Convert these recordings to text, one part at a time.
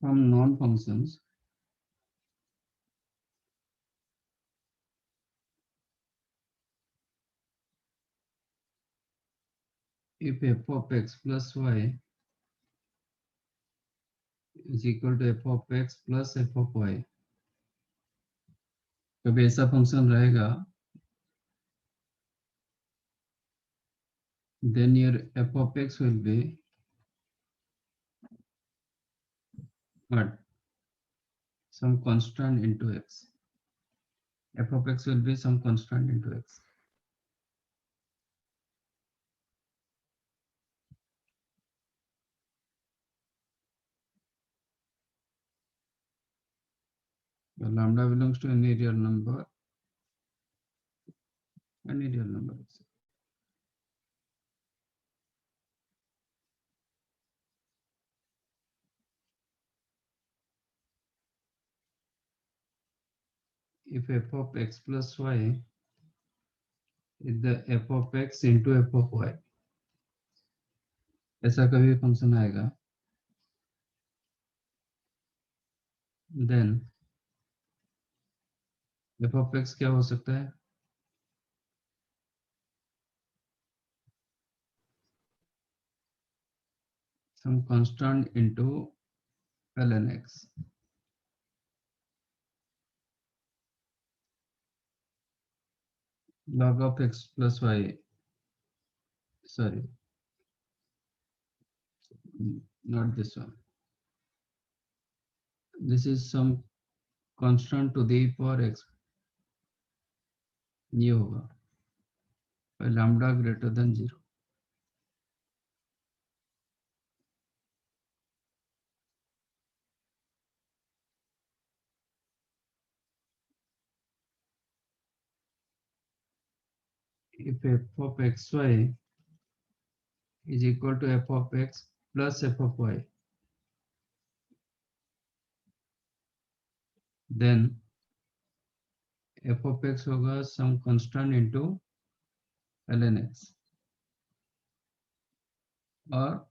Some non-functions if f of x plus y is equal to f of x plus f of y, कभी ऐसा function रहेगा, then your f of x will be what? Some constant into x. F of x will be some constant into x. So lambda belongs to any real number, any real number. If f of x plus y is the f of x into f of y, ऐसा कभी function आएगा, then f of x क्या हो सकता है? Some constant into ln x. Log of x plus y, sorry, not this one. This is some constant to the power x. ये होगा lambda greater than 0. If f of xy is equal to f of x plus f of y, then f of x होगा some constant into ln x, or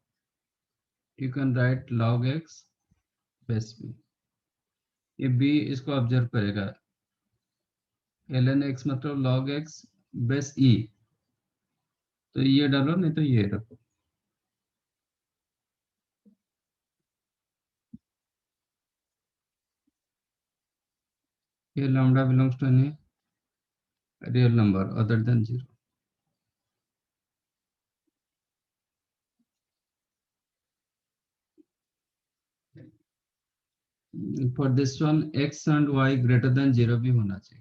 you can write log x base b. ये b इसको observe करेगा, ln x मतलब log x base e, तो ये डालो नहीं तो ये रखो. ये lambda belongs to any real number other than 0. For this one x and y greater than 0 भी होना चाहिए.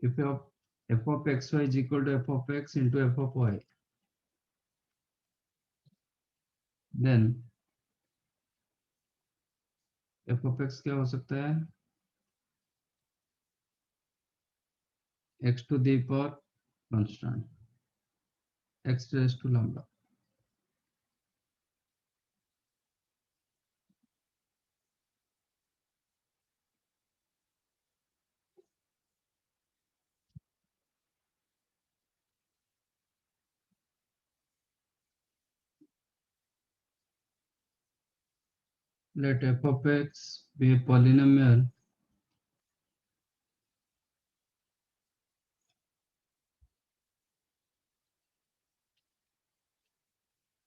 If f of xy is equal to f of x into f of y, then f of x क्या हो सकता है? X to the power constant, x raised to lambda. Let f of x be a polynomial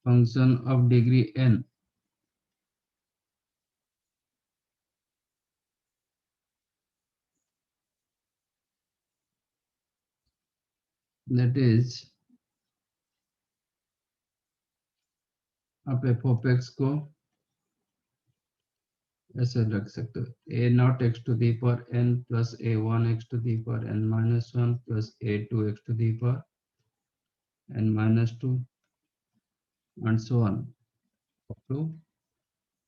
function of degree n. That is, आप f of x को ऐसे रख सकते हो, a naught x to the power n plus a one x to the power n minus one plus a two x to the power n minus two and so on up to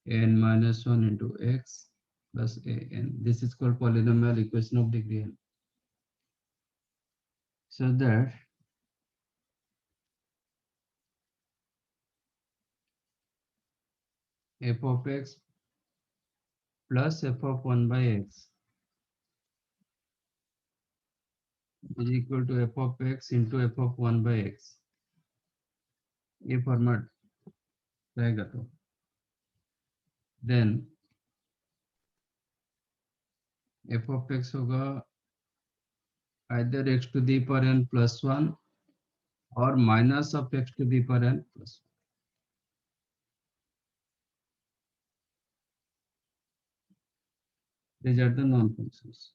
n minus 1 into x plus a n. This is called polynomial equation of degree n. So that f of x plus f of 1 by x is equal to f of x into f of 1 by x. ये format रहेगा तो then f of x होगा either x to the power n plus 1 or minus of x to the power n plus 1. These are the known functions.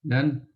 Done.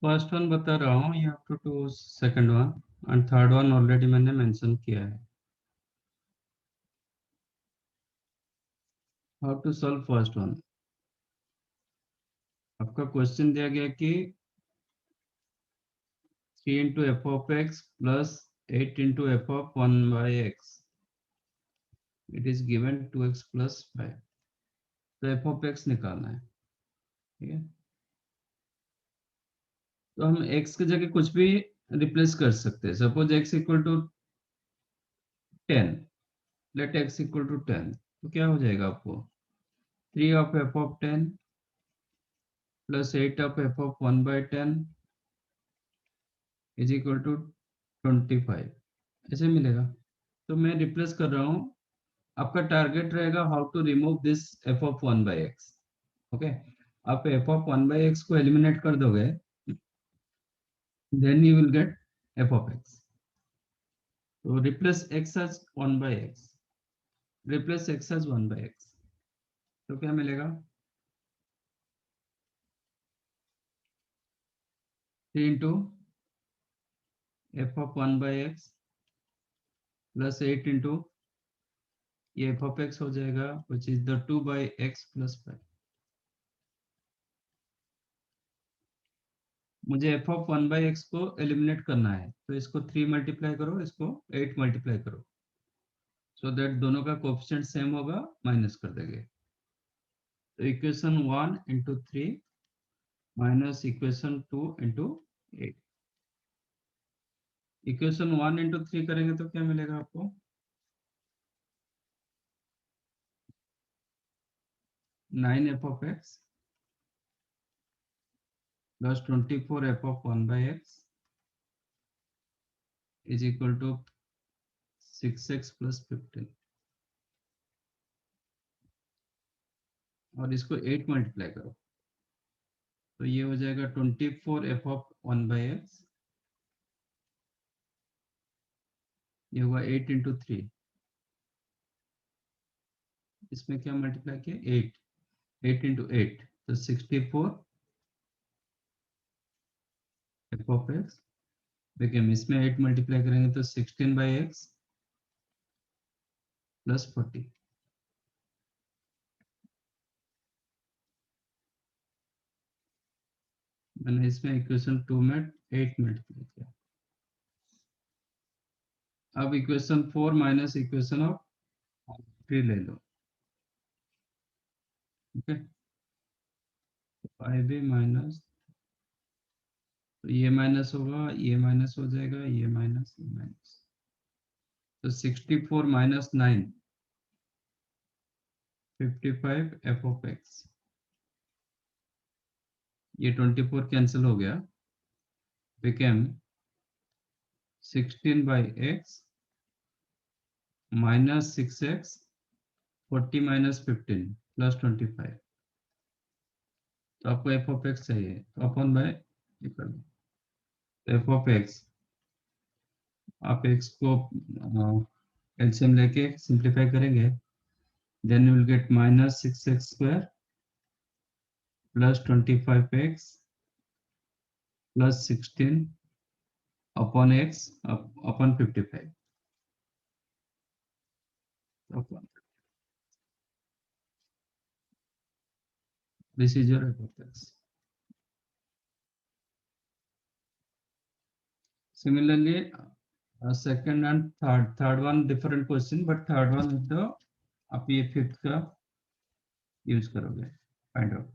First one बता रहा हूँ, you have to do second one, and third one already मैंने mention किया है। How to solve first one. आपका question दिया गया कि 3 into f of x plus 8 into f of 1/x, it is given 2x plus 5। तो f of x निकालना है, ठीक है। तो हम x की जगह कुछ भी रिप्लेस कर सकते हैं। Suppose x equal to 10, let x equal to 10, तो क्या हो जाएगा आपको? 3 of f of 10 plus 8 of f of 1/10 is equal to 25, ऐसे मिलेगा। तो मैं रिप्लेस कर रहा हूँ। आपका टारगेट रहेगा how to remove this f of 1/x। Okay, आप एफ ऑफ 1/x को एलिमिनेट कर दोगे, then you will get f of x. तो replace x as 1/x, replace x as 1/x, तो क्या मिलेगा? 3 into f of 1/x plus 8 into ये f of x हो जाएगा, विच इज द 2/x प्लस 5। मुझे एफ ऑफ 1/x को eliminate करना है, तो इसको 3 मल्टीप्लाई करो, इसको 8 मल्टीप्लाई करो, सो दैट दोनों का कोफिशिएंट सेम होगा, माइनस कर देंगे। तो equation 1 into 3 minus equation 2 into 8। Equation 1 into 3 करेंगे तो क्या मिलेगा आपको? 9 f of x plus 24 f of 1/x is equal to 6x plus 15, और इसको 8 मल्टीप्लाई करो, तो ये हो जाएगा 24 एफ ऑफ 1/x, ये होगा 8 इंटू 3, इसमें क्या मल्टीप्लाई किया? 8, 8 इंटू 8, तो 64 एफ ऑफ एक्स। देखिए हम इसमें 8 मल्टीप्लाई करेंगे तो 16/x प्लस 40। मैंने इसमें इक्वेशन 2 में 8 मल्टीप्लाई किया। अब इक्वेशन 4 माइनस इक्वेशन ऑफ 3 ले लो, ओके। 5a माइनस, तो ये माइनस होगा, ये माइनस हो जाएगा, ये माइनस, ये माइनस, तो 64 माइनस 9, 55 एफ ऑफ एक्स। ये 24 कैंसिल हो गया, became 16/x minus 6x, 40 minus 15 plus 25। तो आपको एफ ऑफ एक्स चाहिए, तो अपन बाय ये कर दो। एफ ऑफ एक्स, आप एक्स को एलसीएम लेके सिंप्लीफाई करेंगे, then you will get minus 6x square plus 25x plus 16 upon x upon 55। This is your f of x. Similarly, second and third one different question, but third one with the आप ये fifth का use करोगे, find out.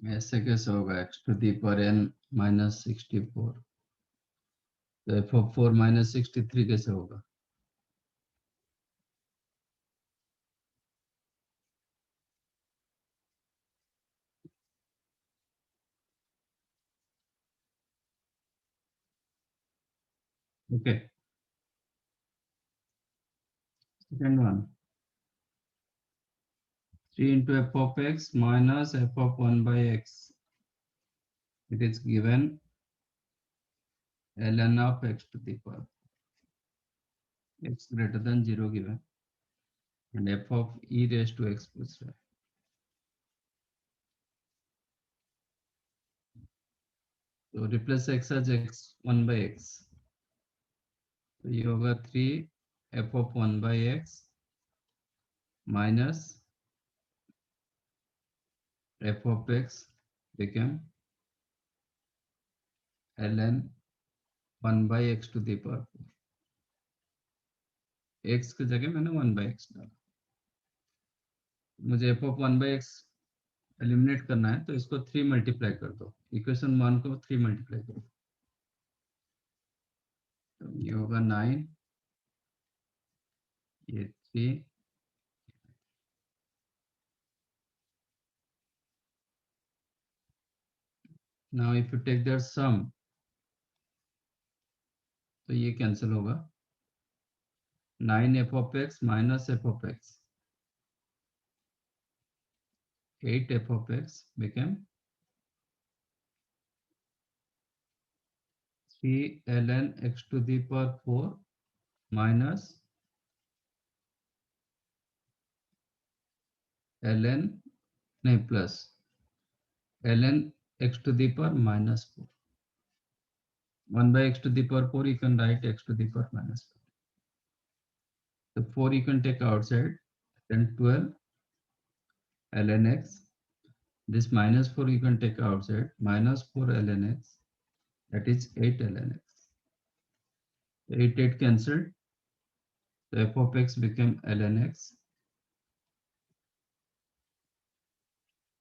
ऐसे कैसे होगा x to the power n minus 64, तो f of 4 minus 63 कैसे होगा? Okay, second one, 3 into f of x minus f of 1 by x. It is given ln of x to the power x greater than 0 given and f of e raised to x plus 5. तो replace x as x 1 by x, तो ये होगा 3 f of 1 by x minus f of x became ln 1 by x to the power 4. x की जगह मैंने 1 by x डाला। मुझे f of 1 by x eliminate करना है, तो इसको 3 मल्टीप्लाई कर दो, इक्वेशन 1 को 3 मल्टीप्लाई करो, तो ये होगा 9, ये 3, now if you take their sum, तो ये कैंसिल होगा, 9 f of x minus f of x, 8 f of x became 3 ln x to the power 4 minus ln, नहीं plus ln x to the power minus 4. 1 by x to the power 4, you can write x to the power minus 4. So 4 you can take outside, then 12 ln x. This minus 4 you can take outside, minus 4 ln x, that is 8 ln x. 8 cancelled, so f of x became ln x.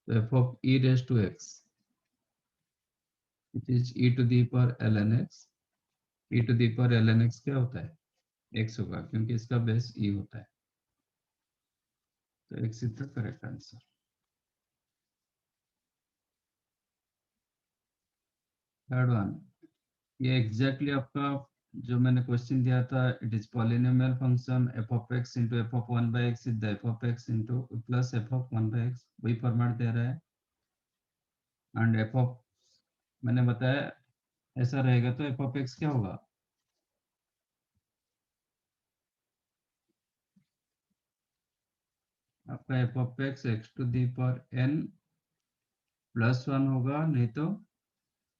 So f of e raised to x, which is e to the power ln x. e to the power ln x क्या होता है? x होगा, क्योंकि इसका base e होता है, तो x is the correct answer. Third one, ये एग्जैक्टली आपका जो मैंने क्वेश्चन दिया था, it is polynomial function f of x into f of 1 by x is the f of x into plus f of 1 by x, वही format दे रहा है। And f of, मैंने बताया ऐसा रहेगा तो f of x क्या होगा? आपका f of x x to the power n plus 1 होगा, नहीं तो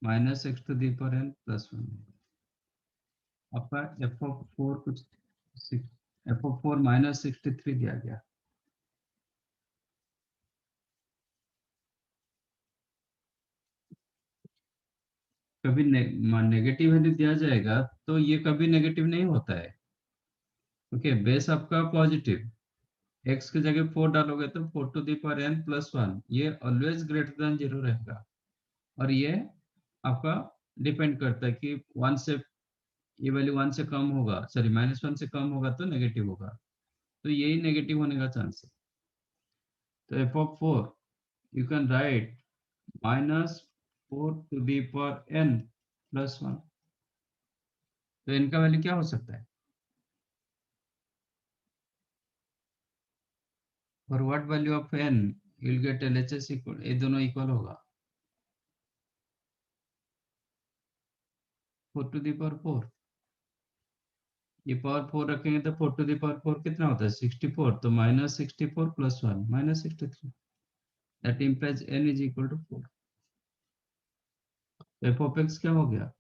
minus x to the power n plus 1 होगा। आपका f of 4 कुछ f of 4 माइनस 63 दिया गया। कभी नेगेटिव वैल्यू दिया जाएगा तो ये कभी नेगेटिव नहीं होता है। ओके, बेस आपका पॉजिटिव, x की जगह 4 डालोगे तो 4 to the power n plus 1, ये ऑलवेज ग्रेटर देन 0 रहेगा। और ये आपका डिपेंड करता है कि 1 से, ये वैल्यू 1 से कम होगा, सॉरी माइनस 1 से कम होगा तो नेगेटिव होगा, तो यही नेगेटिव होने का चांस है। तो f of 4 you can write minus 4 to the power n plus 1, तो n का वैल्यू क्या हो सकता है? For what value of n you will get LHS equal, ये दोनों इक्वल होगा 4 to the power 4, ये पावर 4 रखेंगे तो 4 टू दी पावर 4 कितना होता है? 64, तो minus 64 plus 1 minus 63, that implies n is equal to 4। F of x क्या हो गया?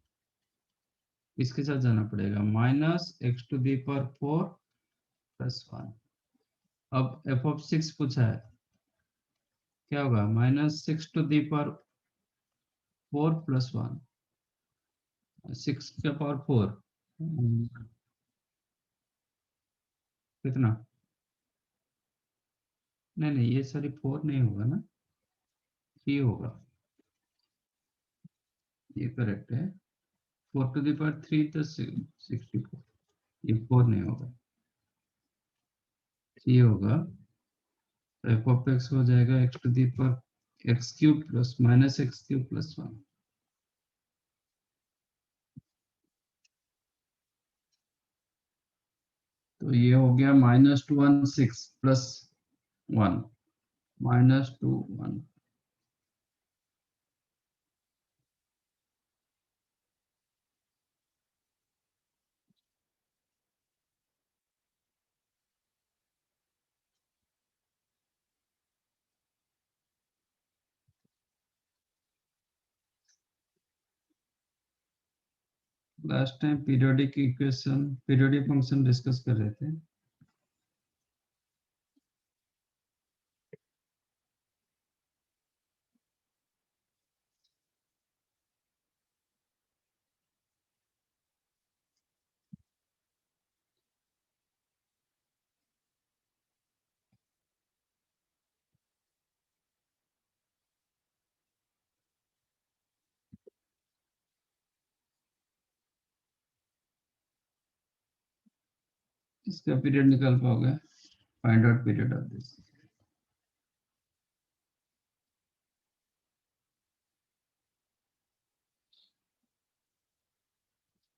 इसके साथ जाना पड़ेगा, minus x to the power 4 plus 1। अब एफ ऑफ 6 पूछा है, क्या होगा? Minus 6 to the power 4 plus 1, 6 का पावर 4 कितना? नहीं नहीं, ये सॉरी 4 नहीं होगा ना, 3 होगा। ये करेक्ट है। 4 to the power 3 तो 64, ये 4 नहीं होगा, 3 होगा। तो एफ ऑफ एक्स हो जाएगा x³ प्लस -x³ + 1। तो ये हो गया -216 + 1, -2 1। Last time periodic equation, periodic function discuss कर रहे थे। इसका पीरियड निकाल पाओगे? Find out period of this.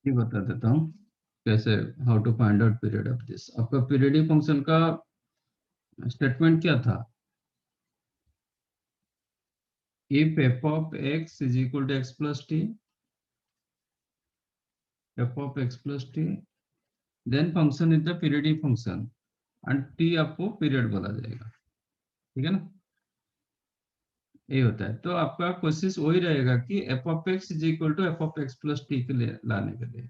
ये बता देता हूँ कैसे, how to find out period of this. आपका पीरियडिक फंक्शन का स्टेटमेंट क्या था? If f of x is equal to x plus t, f of x plus t, then function is the periodic function and t आपको period बोला जाएगा। ठीक है ना? ये होता है। तो आपका कोशिश वही रहेगा कि f of x is equal to f of x plus t के लिए लाने के लिए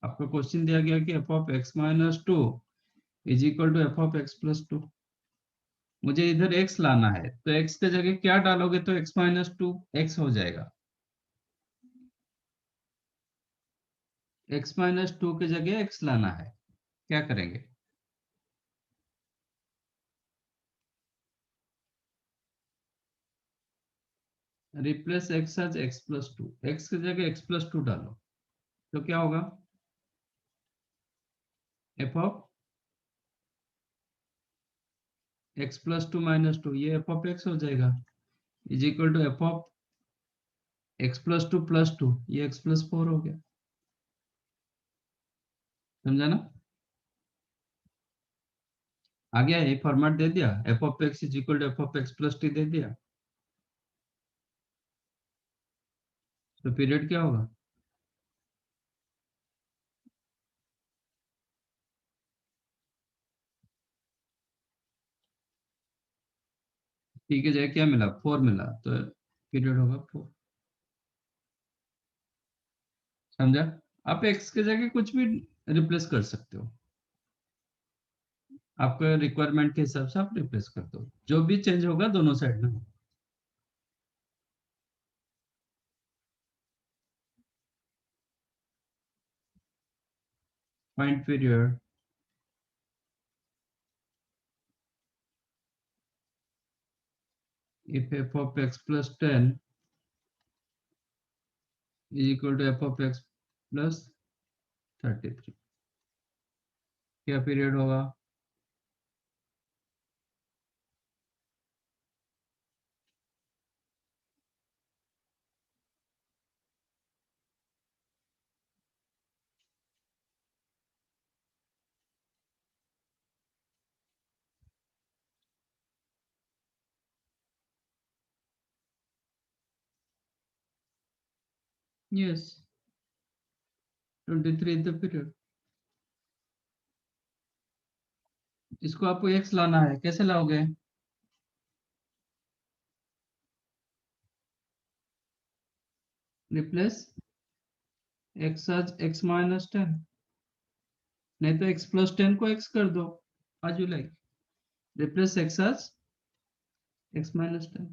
आपका क्वेश्चन दिया गया कि f of x minus 2 is equal to f of x plus 2। मुझे इधर x लाना है, तो x के जगह क्या डालोगे तो x minus 2 x हो जाएगा। x minus 2 के जगह x लाना है, क्या करेंगे? Replace x as x plus 2, x की जगह x plus 2 डालो तो क्या होगा? f of x plus 2 minus 2, ये f of x हो जाएगा, is equal to f of x plus 2 plus 2, ये x plus 4 हो गया। समझा ना? आ गया, ये फॉर्मेट दे दिया, f of x is equal to f of x plus t दे दिया। तो पीरियड क्या होगा? t की जगह क्या मिला? 4 मिला, तो पीरियड होगा 4। समझा? आप x की जगह कुछ भी रिप्लेस कर सकते हो, आपके रिक्वायरमेंट के हिसाब से आप रिप्लेस कर दो, जो भी चेंज होगा दोनों साइड में। Find period. if f of x plus 10 is equal to f of x plus 33, क्या पीरियड होगा? Yes, 23 is the period. इसको आपको x लाना है, कैसे लाओगे? Replace x as x minus 10, नहीं तो x plus 10 को x कर दो, as you like। Replace x as x minus 10,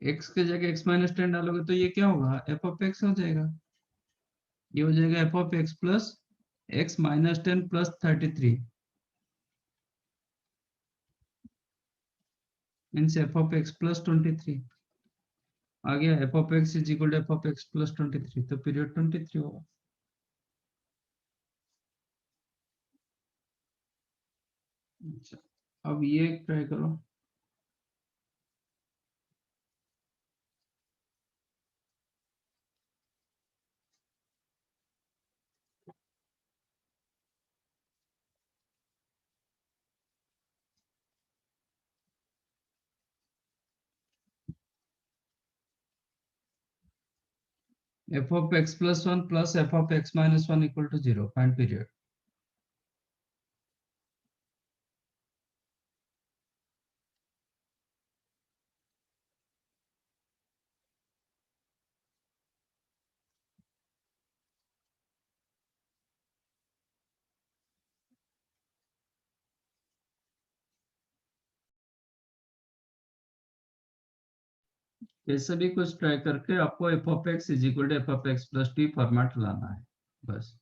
x के जगह x minus 10 डालोगे तो ये क्या होगा? f of x हो जाएगा, ये हो जाएगा f of x plus x minus 10 plus 33 means f of x plus 23। आ गया f of x is equal to f of x plus 23, तो पीरियड 23 होगा। अच्छा, अब ये ट्राई करो। F of x plus 1 plus f of x minus 1 equal to 0, find period. कैसे भी कुछ ट्राई करके आपको f of x is equal to f of x plus t format लाना है बस।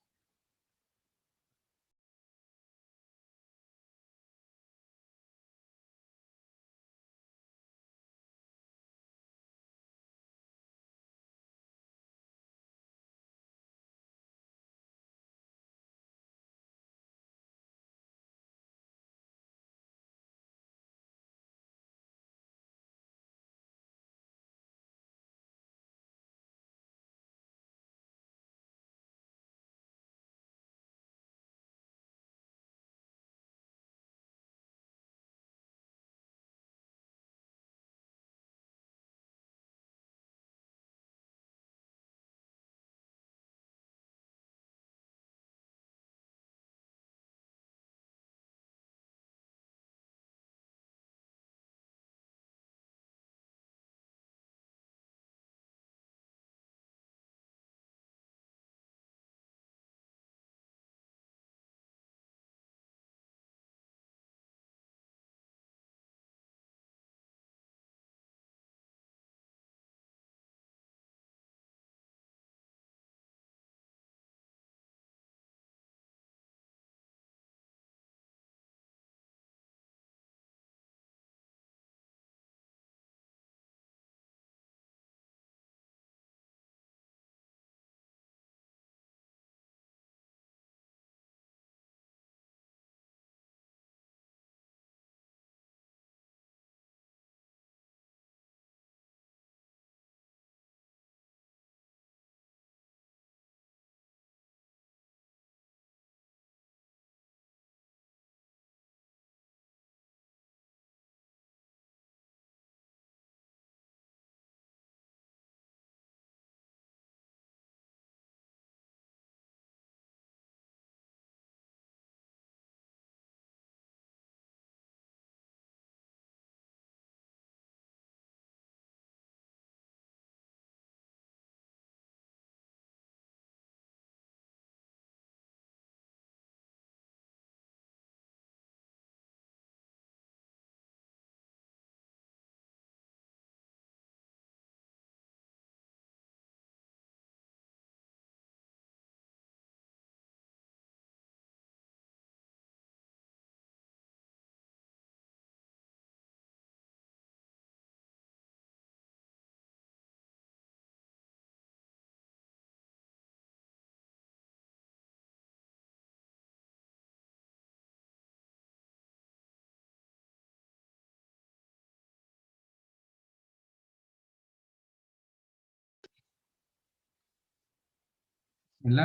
मिला।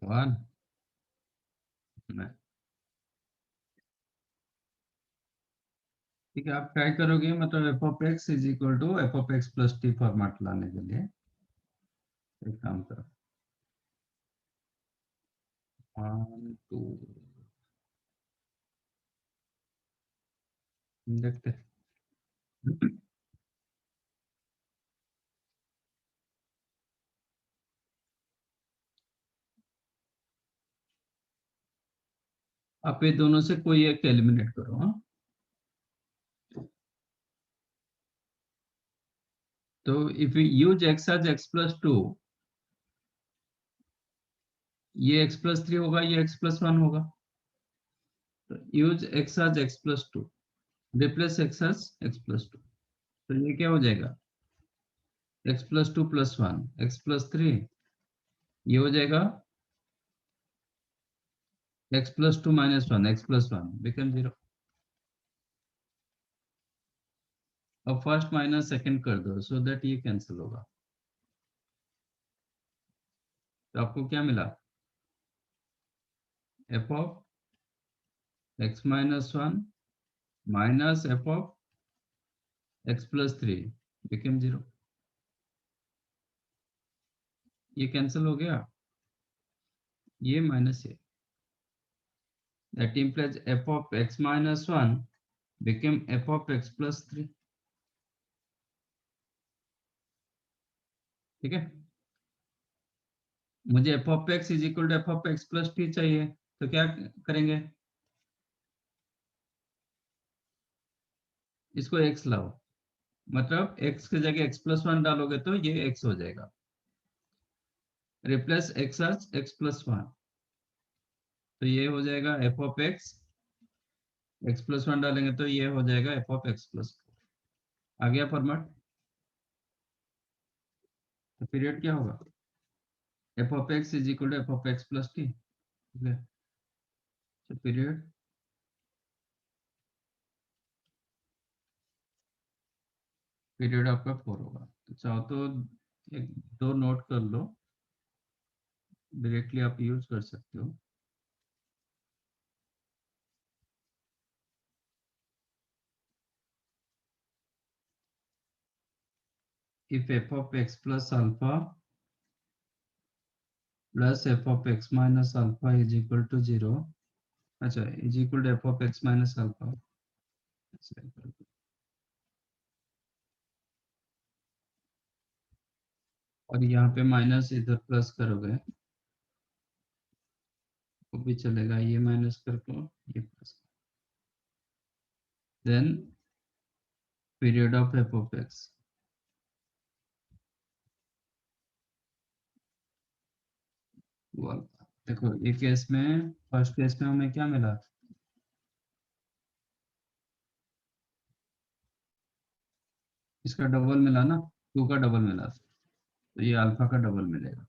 1। ठीक है, आप ट्राई करोगे मतलब f of x is equal to f of x plus t format लाने के लिए एक काम करो। 1 2 देखते हैं। आप ये दोनों से कोई एक एलिमिनेट करो। हाँ, तो if you use x as x plus 2, ये एक्स प्लस 3 होगा, ये एक्स प्लस 1 होगा। तो यूज एक्स आज x plus two, replace x आज एक्स प्लस टू, तो ये क्या हो जाएगा, x plus two plus one x plus three, ये हो जाएगा x plus two minus one x plus one become zero. अब फर्स्ट माइनस सेकंड कर दो सो दैट ये कैंसिल होगा, तो आपको क्या मिला, F of x minus one minus F of x plus three become zero, ये कैंसिल हो गया, ये माइनस ये, that implies f of x minus 1 became f of x plus 3। ठीक है, मुझे f of x is equal to f of x plus t चाहिए, तो क्या करेंगे, इसको x लाओ, मतलब x की जगह x plus 1 डालोगे तो ये x हो जाएगा, replace x as x plus 1, तो ये हो जाएगा f of x plus 1 डालेंगे तो ये हो जाएगा f of x plus 4। आ गया फॉर्मेट, तो पीरियड क्या होगा, f of x is equal to f of x plus t, ठीक है, तो पीरियड पीरियड आपका 4 होगा। तो चाहो तो एक दो नोट कर लो, डायरेक्टली आप यूज कर सकते हो। If f of x plus alpha plus f of x minus alpha is equal to zero, अच्छा is equal to f of x minus alpha, और यहाँ पे माइनस इधर प्लस करोगे वो भी चलेगा, ये माइनस करके ये plus, then period of f of x, देखो ये केस में फर्स्ट केस में हमें क्या मिला, इसका डबल मिला ना, टू का डबल मिला, तो ये अल्फा का डबल मिलेगा।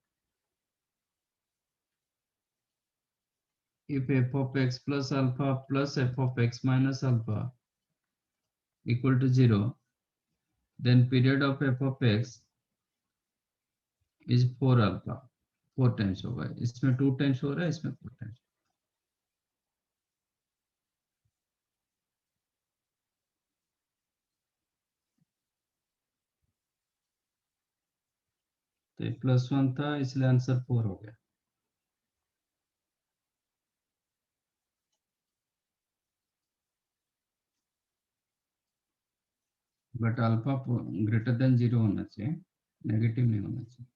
if f of x plus alpha plus f of x minus alpha equal to 0, then period of f of x is 4 alpha, 4 times होगा, इसमें 2 टाइम्स हो रहा है, इसमें 4 टाइम्स, तो ये प्लस वन था इसलिए आंसर 4 हो गया, बट अल्फा ग्रेटर देन 0 होना चाहिए, नेगेटिव नहीं होना चाहिए।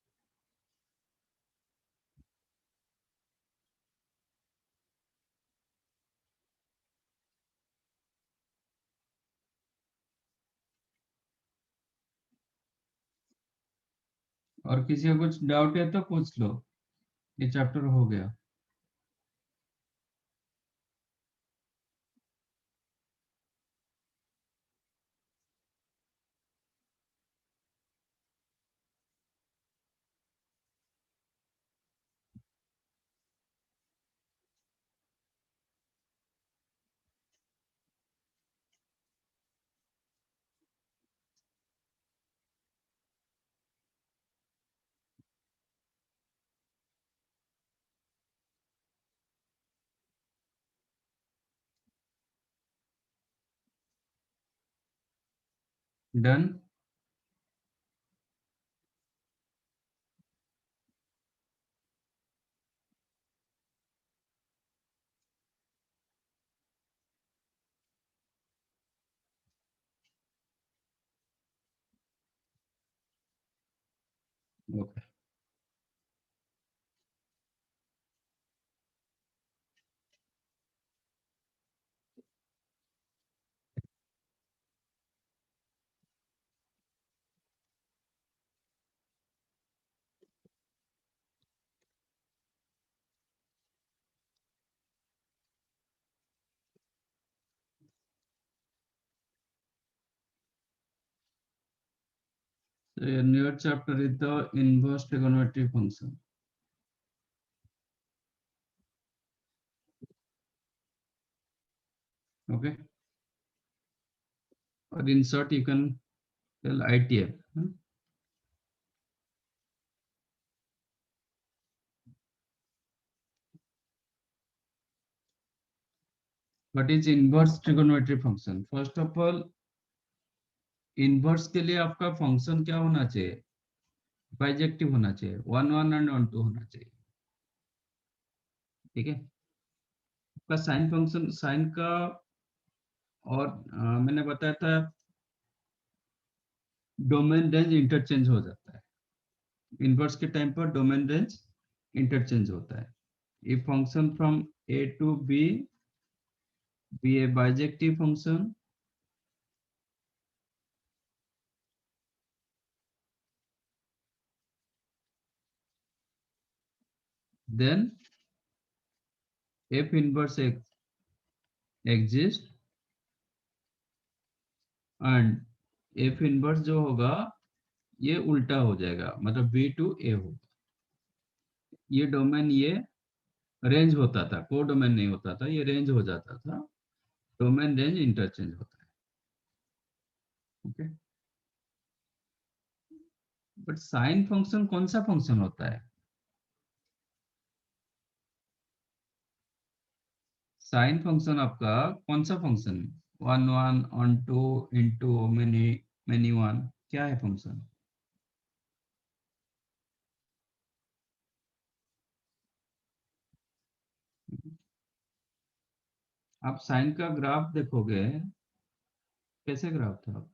और किसी को कुछ डाउट है तो पूछ लो, ये चैप्टर हो गया। Done, okay. Your chapter is the inverse trigonometry function. Okay. Or in short, you can tell ITF. What is inverse trigonometry function? First of all, inverse के लिए आपका फंक्शन क्या होना चाहिए? बाइजेक्टिव होना चाहिए, 1 1 एंड 1 2 होना चाहिए. ठीक है. आपका साइन फंक्शन साइन का और मैंने बताया था डोमेन रेंज इंटरचेंज हो जाता है. इनवर्स के टाइम पर डोमेन रेंज इंटरचेंज होता है. If function from A to B be a bijective function, then f inverse x exists and f inverse जो होगा ये उल्टा हो जाएगा, मतलब b टू a होगा. ये डोमेन ये रेंज होता था, को डोमेन नहीं होता था, ये रेंज हो जाता था. डोमेन रेंज इंटरचेंज होता है. ओके. बट साइन फंक्शन कौन सा फंक्शन होता है? साइन फंक्शन आपका कौन सा फंक्शन है? 1 1 ऑन 2 इंटू मेनी मेनी 1, क्या है फंक्शन? आप साइन का ग्राफ देखोगे, कैसे ग्राफ था?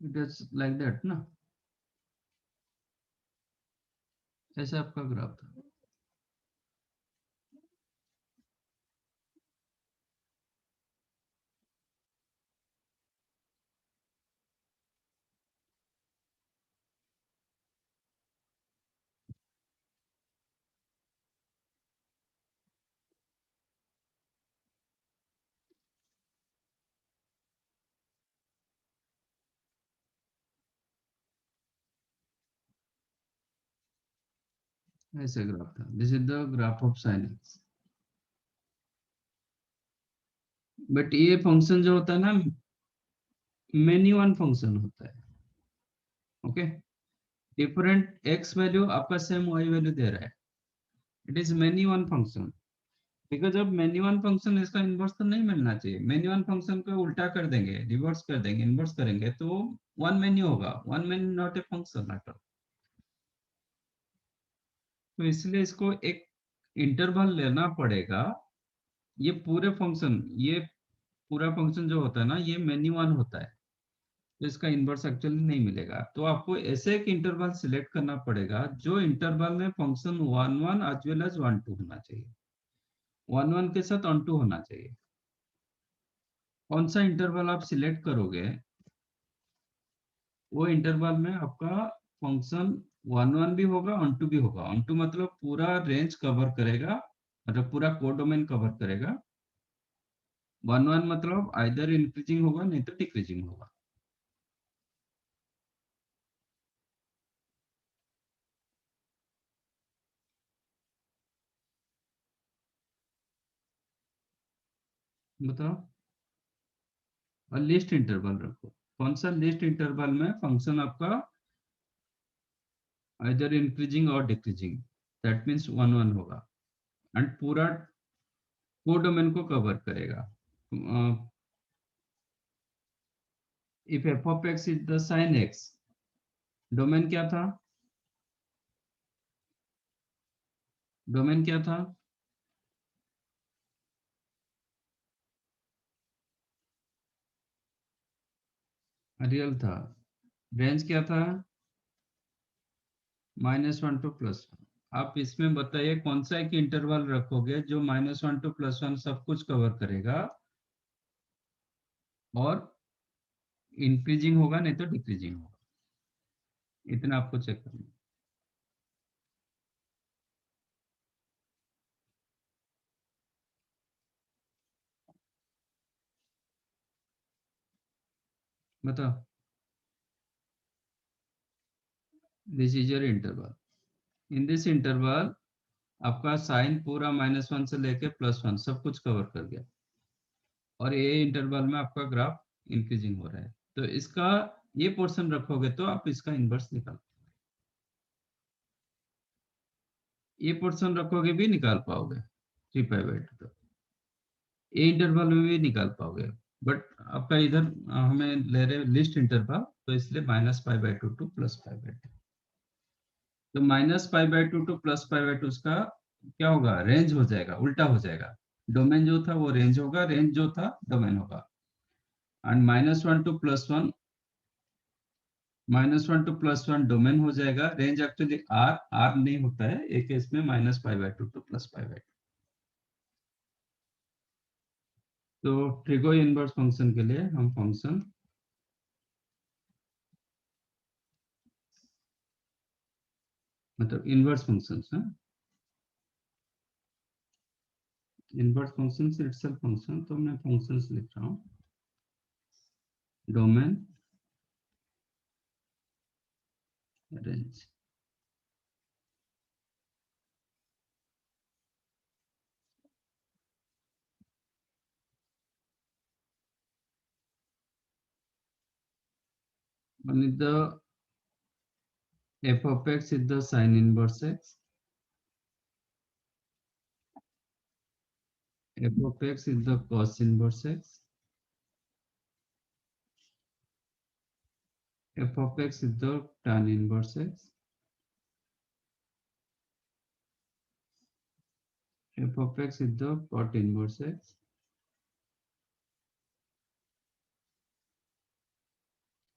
इट इज लाइक दैट ना, ऐसे आपका ग्राफ था. ऐसे ग्राफ था. This is the graph of sine x. But ये फंक्शन जो होता है ना, मेनी वन फंक्शन होता है. ओके. डिफरेंट एक्स वैल्यू आपका सेम वाई वैल्यू दे रहा है. It is many one function. Because अब मेनी वन फंक्शन इसका इन्वर्स तो नहीं मिलना चाहिए. मेनी वन फंक्शन को उल्टा कर देंगे, रिवर्स कर देंगे, इन्वर्स करेंगे तो वन मेनी होगा. One many not a function at all. तो इसलिए इसको एक इंटरवल लेना पड़ेगा. ये पूरे फंक्शन, ये पूरा फंक्शन जो होता है ना, ये मेनी वन होता है. तो इसका इन्वर्स एक्चुअली नहीं मिलेगा. तो आपको ऐसे एक इंटरवल सिलेक्ट करना पड़ेगा जो इंटरवल में फंक्शन 1 1 एज वेल एज 1 2 होना चाहिए. 1 1 के साथ 1 2 होना चाहिए. कौन सा इंटरवल आप सिलेक्ट करोगे, वो इंटरवल में आपका फंक्शन 1 1 भी होगा, 1 2 भी होगा. 1 2 मतलब पूरा रेंज कवर करेगा, मतलब पूरा कोडोमेन कवर करेगा. 1 1 मतलब आइदर इंक्रीजिंग होगा नहीं तो डिक्रीजिंग होगा. बताओ. और लिस्ट इंटरवल रखो. कौन सा लिस्ट इंटरवल में फंक्शन आपका आइदर इंक्रीजिंग और डिक्रीजिंग, दैट मीन्स 1 1 होगा एंड पूरा कोडोमेन को कवर करेगा. If f of x is the sine x, domain क्या था? डोमेन क्या था? रियल था. रेंज क्या था? -1 टू +1. आप इसमें बताइए कौन सा एक इंटरवल रखोगे जो -1 टू +1 सब कुछ कवर करेगा और इंक्रीजिंग होगा नहीं तो डिक्रीजिंग होगा. इतना आपको चेक करना है. बताओ, this is your interval. In this interval आपका साइन पूरा -1 से लेके +1 सब कुछ कवर कर गया, और ये इंटरवल में आपका ग्राफ इंक्रीजिंग हो रहा है। तो इसका ये पोर्शन रखोगे तो आप इसका इनवर्स निकाल, ये पोर्शन रखोगे भी निकाल पाओगे 3π/2 तो ये इंटरवल में भी निकाल पाओगे। बट आपका इधर हमें ले रहे लिस्ट इंटरवल, तो इसलिए -π/2 टू +π/2। तो -π/2 टू +π/2 उसका क्या होगा, रेंज हो जाएगा, उल्टा हो जाएगा। डोमेन जो था वो रेंज होगा, रेंज जो था डोमेन होगा। एंड -1 टू +1, -1 टू +1 डोमेन हो जाएगा। रेंज एक्चुअली आर आर नहीं होता है एक केस में, -π/2 टू +π/2। तो ट्रिगो इनवर्स फंक्शन के लिए हम फंक्शन मतलब इनवर्स फंक्शन है, इनवर्स फंक्शन इटसेल्फ फंक्शन, तो मैं फंक्शंस लिख रहा हूँ। Domain, range, and the f of x is the sin inverse x, f of x is the cos inverse x, f of x is the tan inverse x, f of x is the cot inverse x,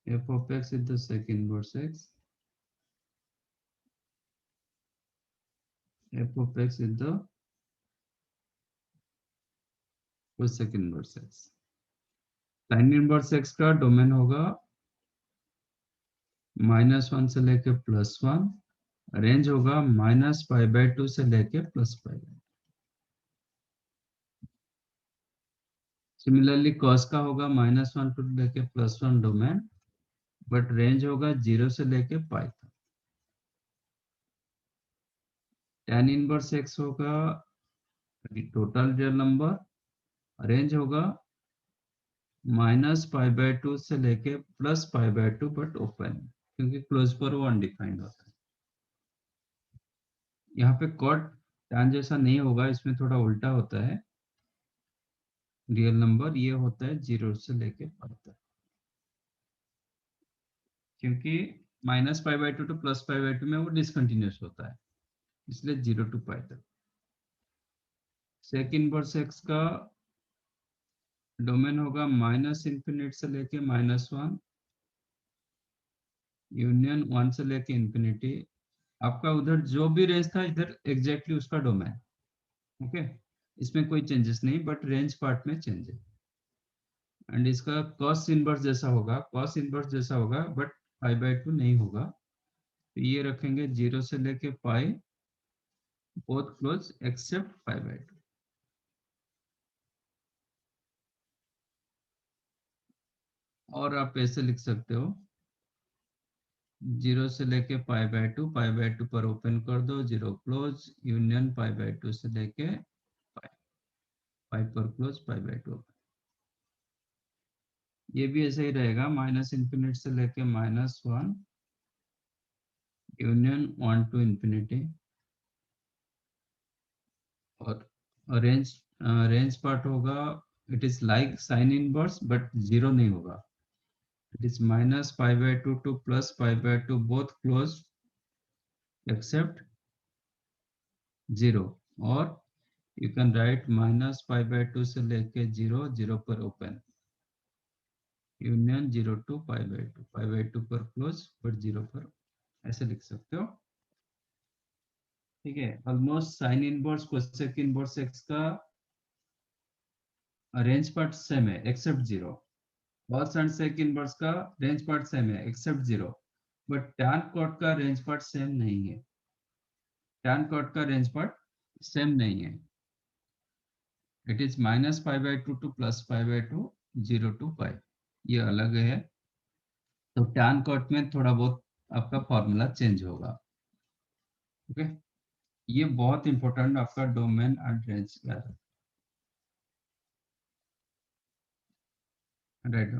f of x is the sec inverse x, f of x is the cosec inverse x। sin inverse x का domain होगा -1 से लेके +1, range होगा -π/2 से लेके +π। Similarly cos का होगा -1 to लेके +1 डोमेन, बट रेंज होगा 0 से लेके पाई तक। tan इनवर्स x होगा टोटल रियल नंबर, रेंज होगा -π/2 से लेके +π/2 बट ओपन, क्योंकि क्लोज पर वो अनडिफाइंड होता है। यहाँ पे कॉट tan जैसा नहीं होगा, इसमें थोड़ा उल्टा होता है। रियल नंबर ये होता है 0 से लेके पाई तक, क्योंकि -π/2 टू +π/2 में वो डिसकंटिन्यूस होता है, इसलिए 0 टू पाई तक। सेक इनवर्स एक्स का डोमेन होगा -∞ से लेके -1, यूनियन 1 से लेके इंफिनिटी। आपका उधर जो भी रेंज था इधर एग्जैक्टली उसका डोमेन, ओके। इसमें कोई चेंजेस नहीं, बट रेंज पार्ट में चेंज है। एंड इसका कॉस इनवर्स जैसा होगा, कॉस इनवर्स जैसा होगा, बट π/2 नहीं होगा। तो ये रखेंगे 0 से लेके पाई, बोथ क्लोज एक्सेप्ट π/2। और आप ऐसे लिख सकते हो, 0 से लेके π/2 पर ओपन कर दो, 0 क्लोज, यूनियन π/2 से लेके पाई, पाई पर क्लोज, π/2। ये भी ऐसे ही रहेगा, -∞ से लेके -1, यूनियन 1 टू इंफिनिटी। और रेंज रेंज पार्ट होगा, it is like sine inverse but 0 नहीं होगा। It is -π/2 to +π/2 both close except 0। और यू कैन राइट -π/2 से लेके 0, 0 पर ओपन, यूनियन 0 टू π/2, π/2 पर क्लोज बट 0 पर, ऐसे लिख सकते हो। ठीक है, almost sine inverse cosec inverse x का रेंज पार्ट सेम है accept 0, cos and sec inverse का रेंज पार्ट सेम है एक्सेप्ट 0, बट टैन कॉट का रेंज पार्ट सेम नहीं है। टैन कॉट का रेंज पार्ट सेम नहीं है। It is -π/2 to +π/2, 0 to pi, ये अलग है। तो टैन कॉट में थोड़ा बहुत आपका फॉर्मूला चेंज होगा। ओके, ये बहुत इंपॉर्टेंट आपका डोमेन एंड रेंज का है। राइट।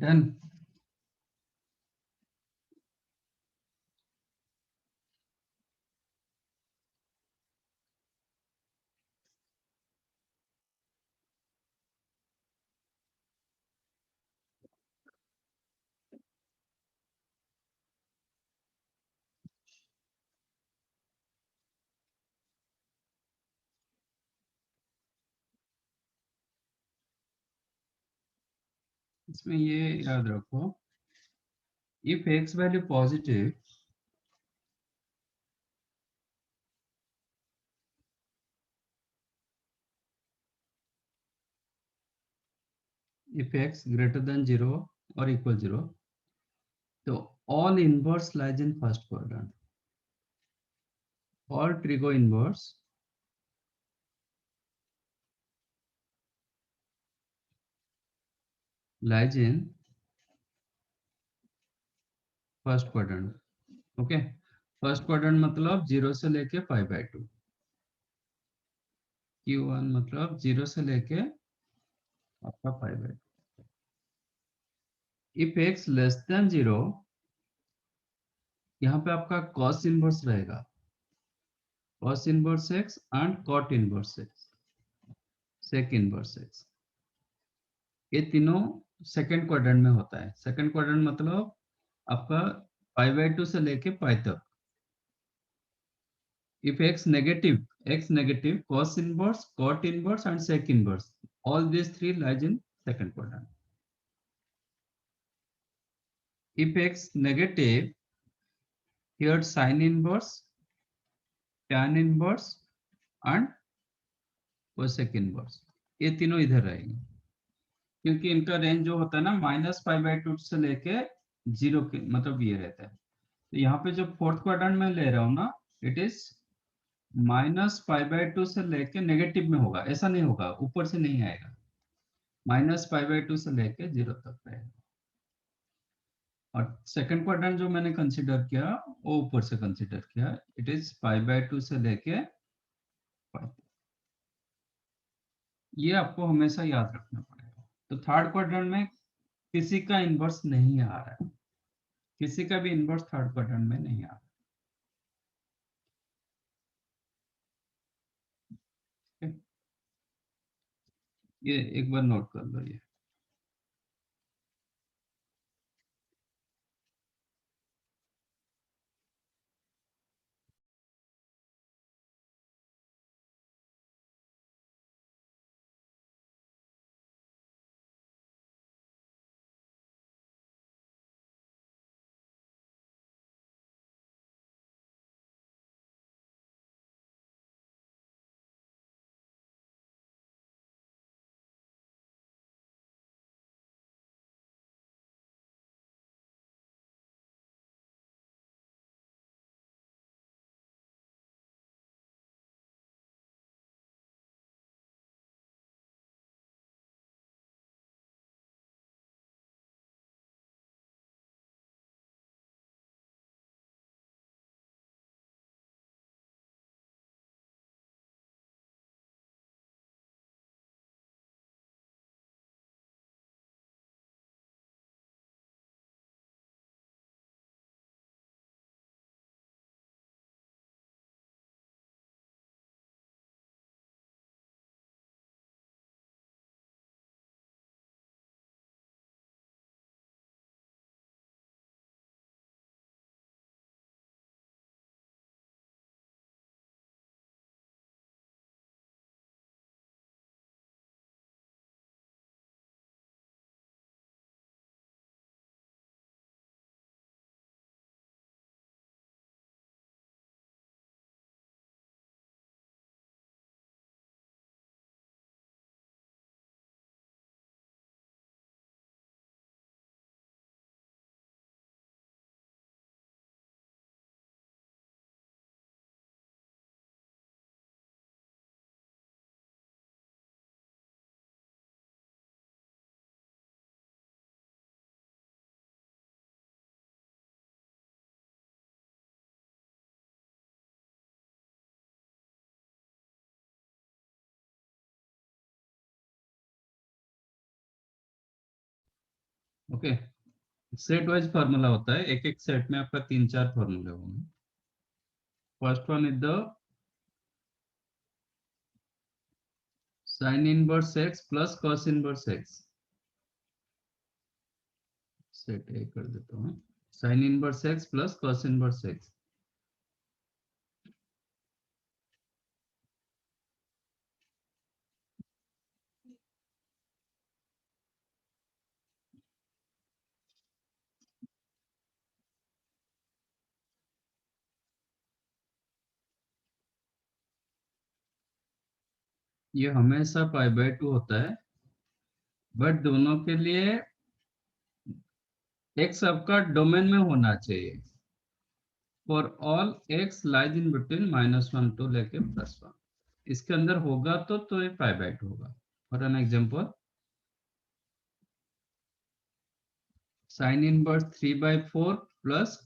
डन। इसमें ये याद रखो, if x value positive, if x greater than 0 or equal 0, so all inverse lies in first quadrant. All trigo inverse lies in first quadrant. Okay, first quadrant मतलब 0 से लेके 5/2, Q1 मतलब 0 से लेके आपका 5/2। इफ x लेस देन 0, यहाँ पे आपका cos इनवर्स रहेगा, cos inverse x and cot inverse x, sec inverse x, ये तीनों सेकंड क्वाड्रेंट में होता है। सेकंड क्वाड्रेंट मतलब आपका 5/2 से लेके पाई तक। If x negative, cos inverse, cot inverse, and sec inverse, all these three lies in second quadrant. If x negative, here sin inverse, tan inverse, and cosec inverse, ये तीनों इधर रहेंगे, क्योंकि इनका रेंज जो होता है ना -5/2 से लेके 0 के मतलब ये रहता है। तो यहाँ पे जो फोर्थ क्वाड्रेंट में ले रहा हूँ ना, इट इज -5/2 से लेके नेगेटिव में होगा, ऐसा नहीं होगा, ऊपर से नहीं आएगा, -5/2 से लेके 0 तक रहेगा। और सेकंड क्वाड्रेंट जो मैंने कंसीडर किया वो ऊपर से कंसीडर किया, इट इज 5/2 से लेके 5। ये आपको हमेशा याद रखना पड़ेगा। तो थर्ड क्वाड्रेंट में किसी का इन्वर्स नहीं आ रहा है, किसी का भी इन्वर्स थर्ड क्वाड्रेंट में नहीं आ रहा है। ये एक बार नोट कर लो ये। ओके, सेट वाइज फॉर्मूला होता है, एक एक सेट में आपका 3-4 फॉर्मूले होंगे. First one is the sine inverse x plus cos inverse x. Set ए कर देता हूँ. Sign inverse x plus cos inverse x. ये हमेशा पाई बाय 2 होता है, बट दोनों के लिए एक्स आपका डोमेन में होना चाहिए. For all x lies in between -1 to लेके +1. इसके अंदर होगा तो ये पाई बाय 2 होगा. For an example, sine inverse 3/4 plus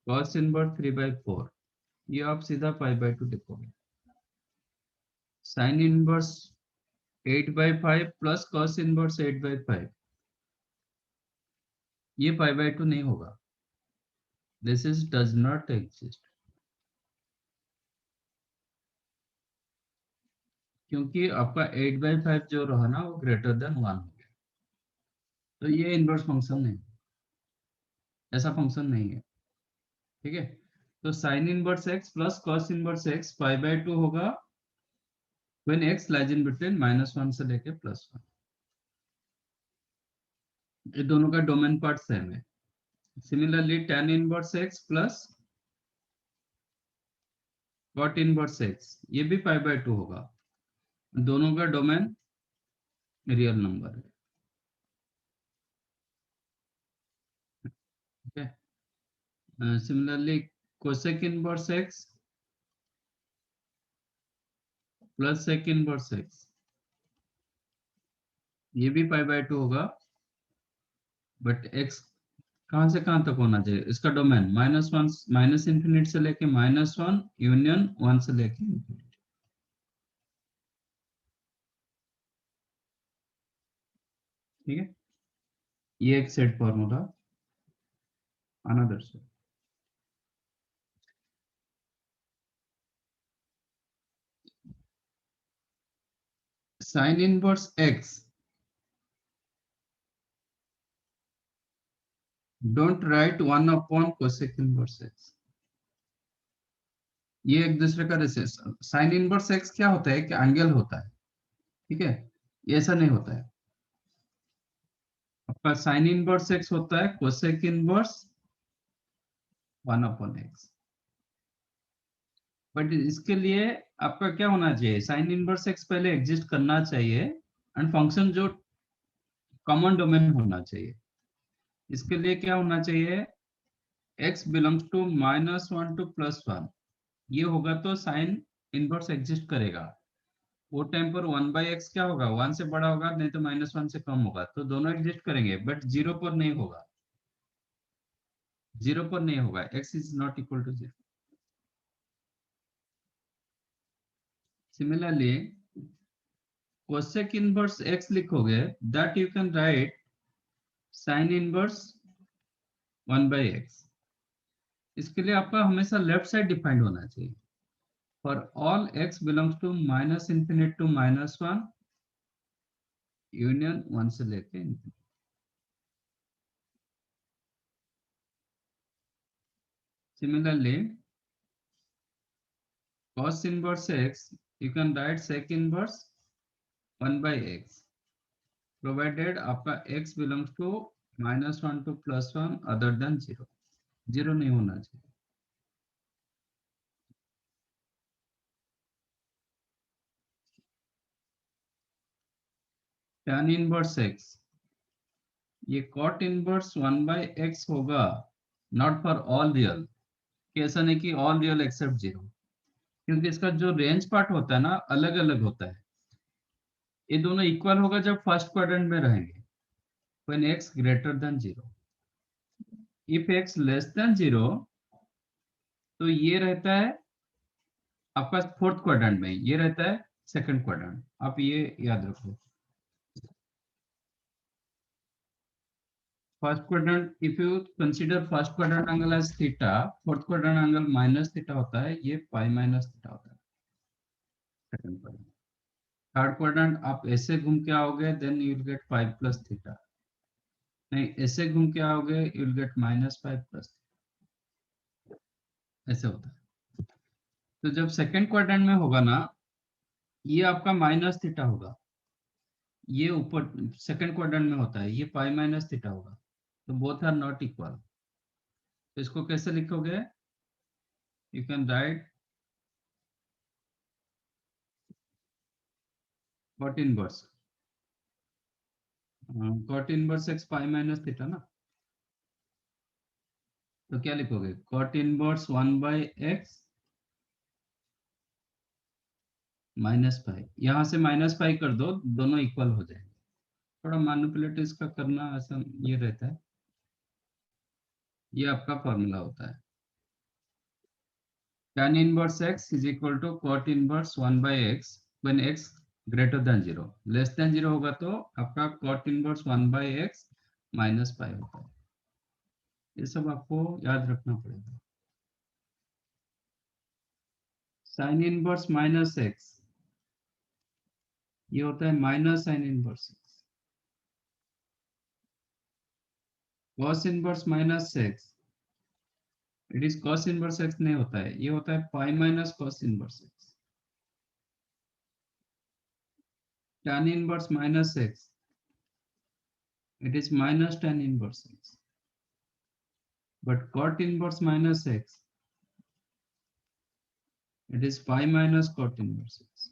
cos inverse 3/4. ये आप सीधा पाई बाय 2 लिखोगे. Sine inverse 8/5 plus cos inverse 8/5. ये पाई बाय 2 नहीं होगा. This is does not exist, क्योंकि आपका 8/5 जो रहा ना वो ग्रेटर देन 1 हो गया. तो ये इनवर्स फंक्शन नहीं, ऐसा फंक्शन नहीं है. ठीक है, तो sine inverse x plus cos inverse x pi by 2 होगा when x lies in between -1 से लेके +1. ये दोनों का डोमेन पार्ट सेम है. Similarly tan inverse x plus cot inverse x, ये भी पाई बाय 2 होगा. दोनों का डोमेन रियल नंबर है. Okay. Similarly, cosec inverse x plus sec inverse x, ये भी पाई बाय 2 होगा, बट x कहां से कहां तक होना चाहिए? इसका डोमेन -1 माइनस इंफिनिट से लेके -1 यूनियन 1 से लेके इंफिनिट. ठीक है, ये एक set formula. Another set, sign inverse x don't write 1 upon cosec inverse x. ये एक दूसरे का रेसिस. साइन इनवर्स x क्या होता है? कि एंगल होता है. ठीक है, ये ऐसा नहीं होता है. आपका साइन इनवर्स x होता है कोसेक इनवर्स 1/x. बट इसके लिए आपका क्या होना चाहिए? साइन इनवर्स x पहले एग्जिस्ट करना चाहिए एंड फंक्शन जो कॉमन डोमेन होना चाहिए. इसके लिए क्या होना चाहिए? x belongs to -1 to +1. ये होगा तो साइन इनवर्स एग्जिस्ट करेगा. वो टाइम पर 1/x क्या होगा? 1 से बड़ा होगा, नहीं तो -1 से कम होगा. तो दोनों एग्जिस्ट करेंगे, बट 0 पर नहीं होगा. 0 पर नहीं होगा. x is not equal to 0. Similarly, cosec inverse x लिखोगे, that you can write sin inverse 1/x. इसके लिए आपका हमेशा लेफ्ट साइड डिफाइंड होना चाहिए. For all x belongs to -infinite to -1 union 1 से लेके infinite. Similarly, cos inverse x you can write sec inverse 1/x, provided आपका x belongs to -1 to +1 other than 0. 0 नहीं होना चाहिए. tan इनवर्स x, ये cot inverse 1/x होगा, not for all real. ऐसा नहीं कि ऑल रियल एक्सेप्ट 0, क्योंकि इसका जो रेंज पार्ट होता है ना अलग अलग होता है. ये दोनों इक्वल होगा जब फर्स्ट क्वाड्रेंट में रहेंगे, when x greater than 0. If x less than 0, तो ये रहता है आपका फोर्थ क्वाड्रेंट में, ये रहता है सेकंड क्वाड्रेंट. आप ये याद रखो. First quadrant, if you consider first quadrant angle as theta, fourth quadrant angle minus theta होता है, ये pi minus theta होता है. Second quadrant. Third quadrant आप ऐसे घूम के आओगे, then you will get pi plus theta. नहीं, ऐसे घूम के आओगे, you will get minus pi plus. ऐसे होता है. तो जब सेकंड क्वाड्रेंट में होगा ना, ये आपका माइनस थीटा होगा. ये ऊपर सेकंड क्वाड्रेंट में होता है, ये पाई माइनस थीटा होगा. तो बोथ आर नॉट इक्वल. तो इसको कैसे लिखोगे? You can write cot inverse. Cot inverse x pi minus theta ना. तो क्या लिखोगे? Cot inverse 1/x minus pi. यहाँ से माइनस पाई कर दो, दोनों इक्वल हो जाएंगे. थोड़ा मैनिपुलेट इसका करना ऐसा ये रहता है. ये आपका फॉर्मूला होता है. tan inverse x is equal to cot inverse 1/x when x greater than 0. Less than 0 होगा तो आपका cot inverse 1/x माइनस पाई होता है. ये सब आपको याद रखना पड़ेगा. साइन इनवर्स माइनस एक्स, ये होता है minus sine inverse x. Cos inverse minus x, it is cos inverse x नहीं होता है, ये होता है pi minus cos inverse x. tan inverse minus x, it is minus tan inverse x. But cot inverse minus x, it is pi minus cot inverse x.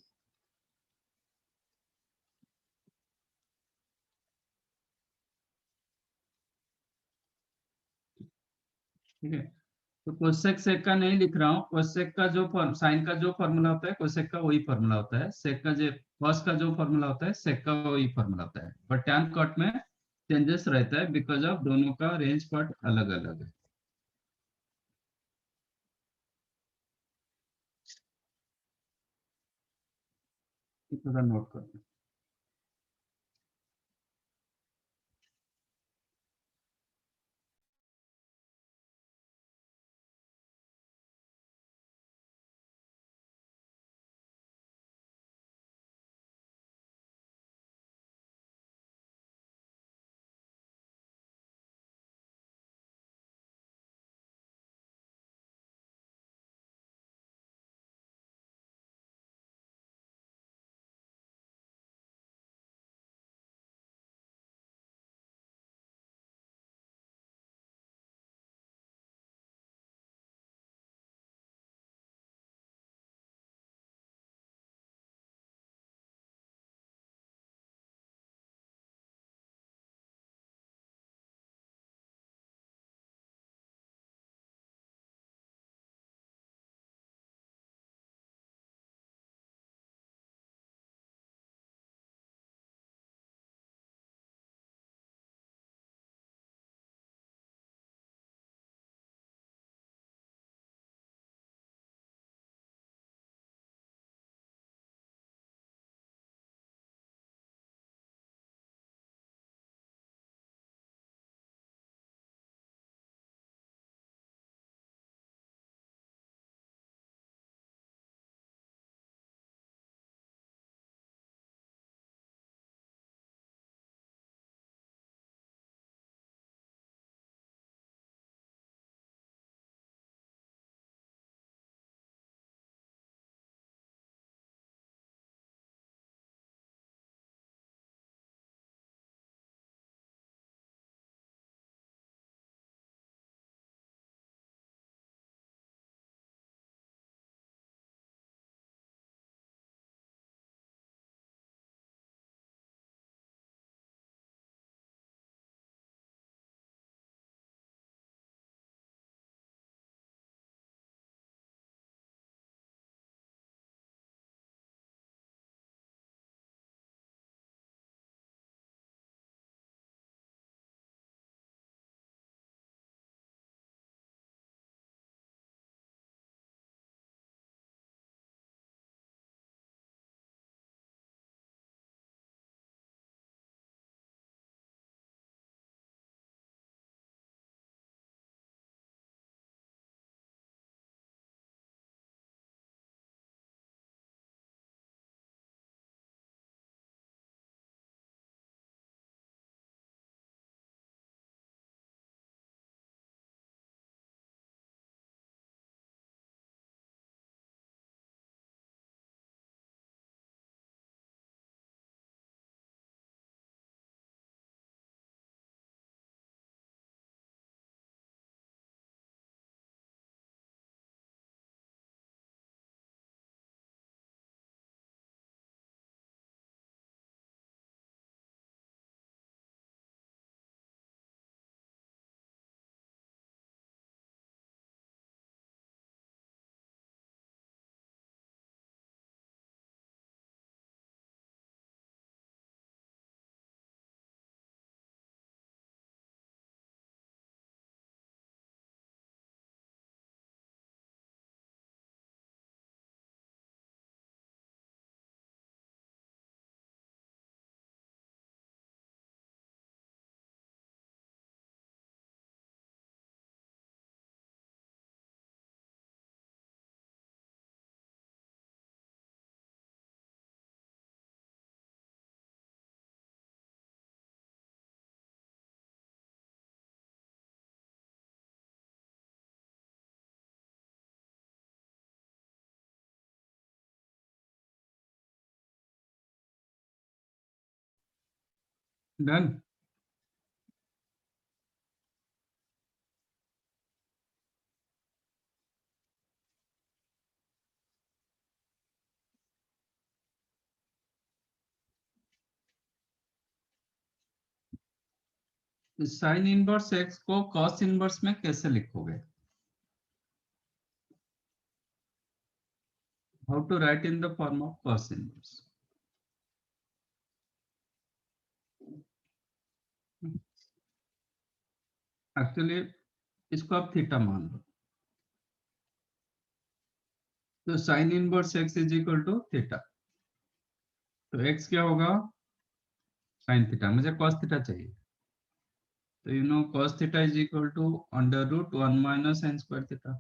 ठीक है. तो cosec सेक का नहीं लिख रहा हूँ. कोसेक का जो साइन का जो फॉर्मूला होता है, कोसेक का वही फॉर्मूला होता है. सेक का जो कॉस का जो फॉर्मूला होता है, सेक का वही फॉर्मूला होता है. बट टैन कॉट में चेंजेस रहता है बिकॉज ऑफ दोनों का रेंज पार्ट अलग अलग है. थोड़ा नोट करना. डन। साइन इनवर्स एक्स को कॉस इनवर्स में कैसे लिखोगे? How to write in the form of cos inverse? Actually इसको आप थीटा मान लो, तो sine inverse x is equal to theta. तो एक्स क्या होगा? Sine theta. मुझे कॉस थीटा चाहिए, तो you know cos theta is equal to under root 1 minus sine square theta.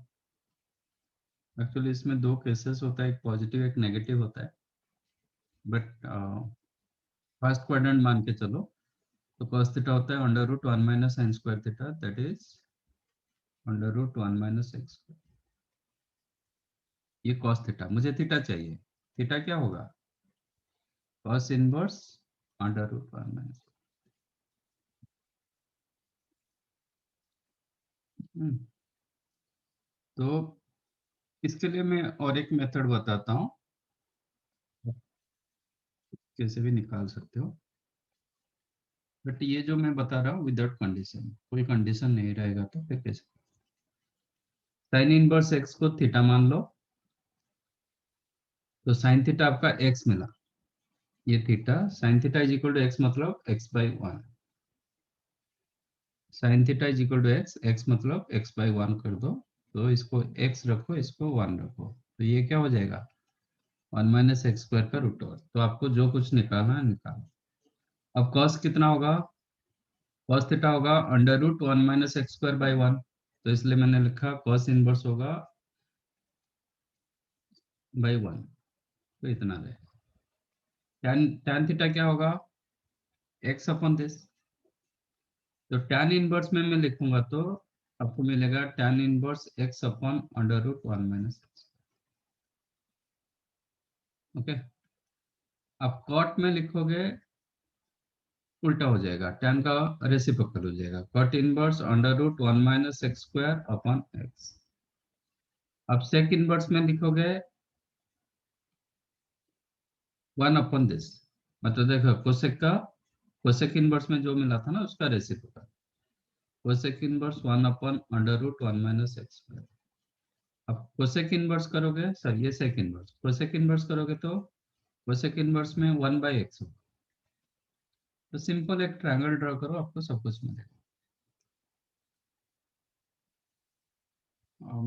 Actually इसमें दो केसेस होता है, एक पॉजिटिव एक नेगेटिव होता है, बट फर्स्ट क्वाड्रेंट मान के चलो। तो cos थीटा होता है under root 1 minus sine square theta, that is under root 1 minus x. ये cos थीटा, मुझे थीटा चाहिए। थीटा क्या होगा? cos inverse under root 1 minus. तो इसके लिए मैं और एक मेथड बताता हूँ, कैसे भी निकाल सकते हो। बट ये जो मैं बता रहा हूँ विदाउट कंडीशन, कोई कंडीशन नहीं रहेगा तो फिर कैसे? साइन इनवर्स एक्स को थीटा मान लो, तो साइन थीटा आपका एक्स मिला, ये theta sine theta is equal to x मतलब x by one. Sine theta is equal to x, x मतलब एक्स बाई वन कर दो। तो इसको एक्स रखो, इसको वन रखो, तो ये क्या हो जाएगा? 1 माइनस एक्स स्क्वायर का रूट ओवर। तो आपको जो कुछ निकालना है निकालो। अब कॉस कितना होगा? कॉस थीटा होगा under root 1 minus x square by one. तो इसलिए मैंने लिखा कॉस इनवर्स होगा बाई वन। तो इतना रहे। टैन टैन थीटा क्या होगा? X upon this. तो टैन इनवर्स में मैं लिखूंगा तो आपको मिलेगा tan inverse x upon under root 1 minus x. Okay. अब कॉट में लिखोगे उल्टा हो जाएगा, टैन का रेसिप्रोकल हो जाएगा, cot inverse under root 1 minus x square upon x. अब सेक इनवर्स में लिखोगे 1 अपॉन दिस। मतलब देखो कोसेक इनवर्स में जो मिला था ना उसका reciprocal. Cosec inverse 1 upon under root 1 minus x square. अब कोसेक इनवर्स करोगे, सर ये सेक इनवर्स, कोसेक इनवर्स करोगे तो कोसेक इनवर्स में 1 बाई एक्स होगा। तो सिंपल एक ट्रायंगल ड्रॉ करो, आपको सब कुछ मिलेगा।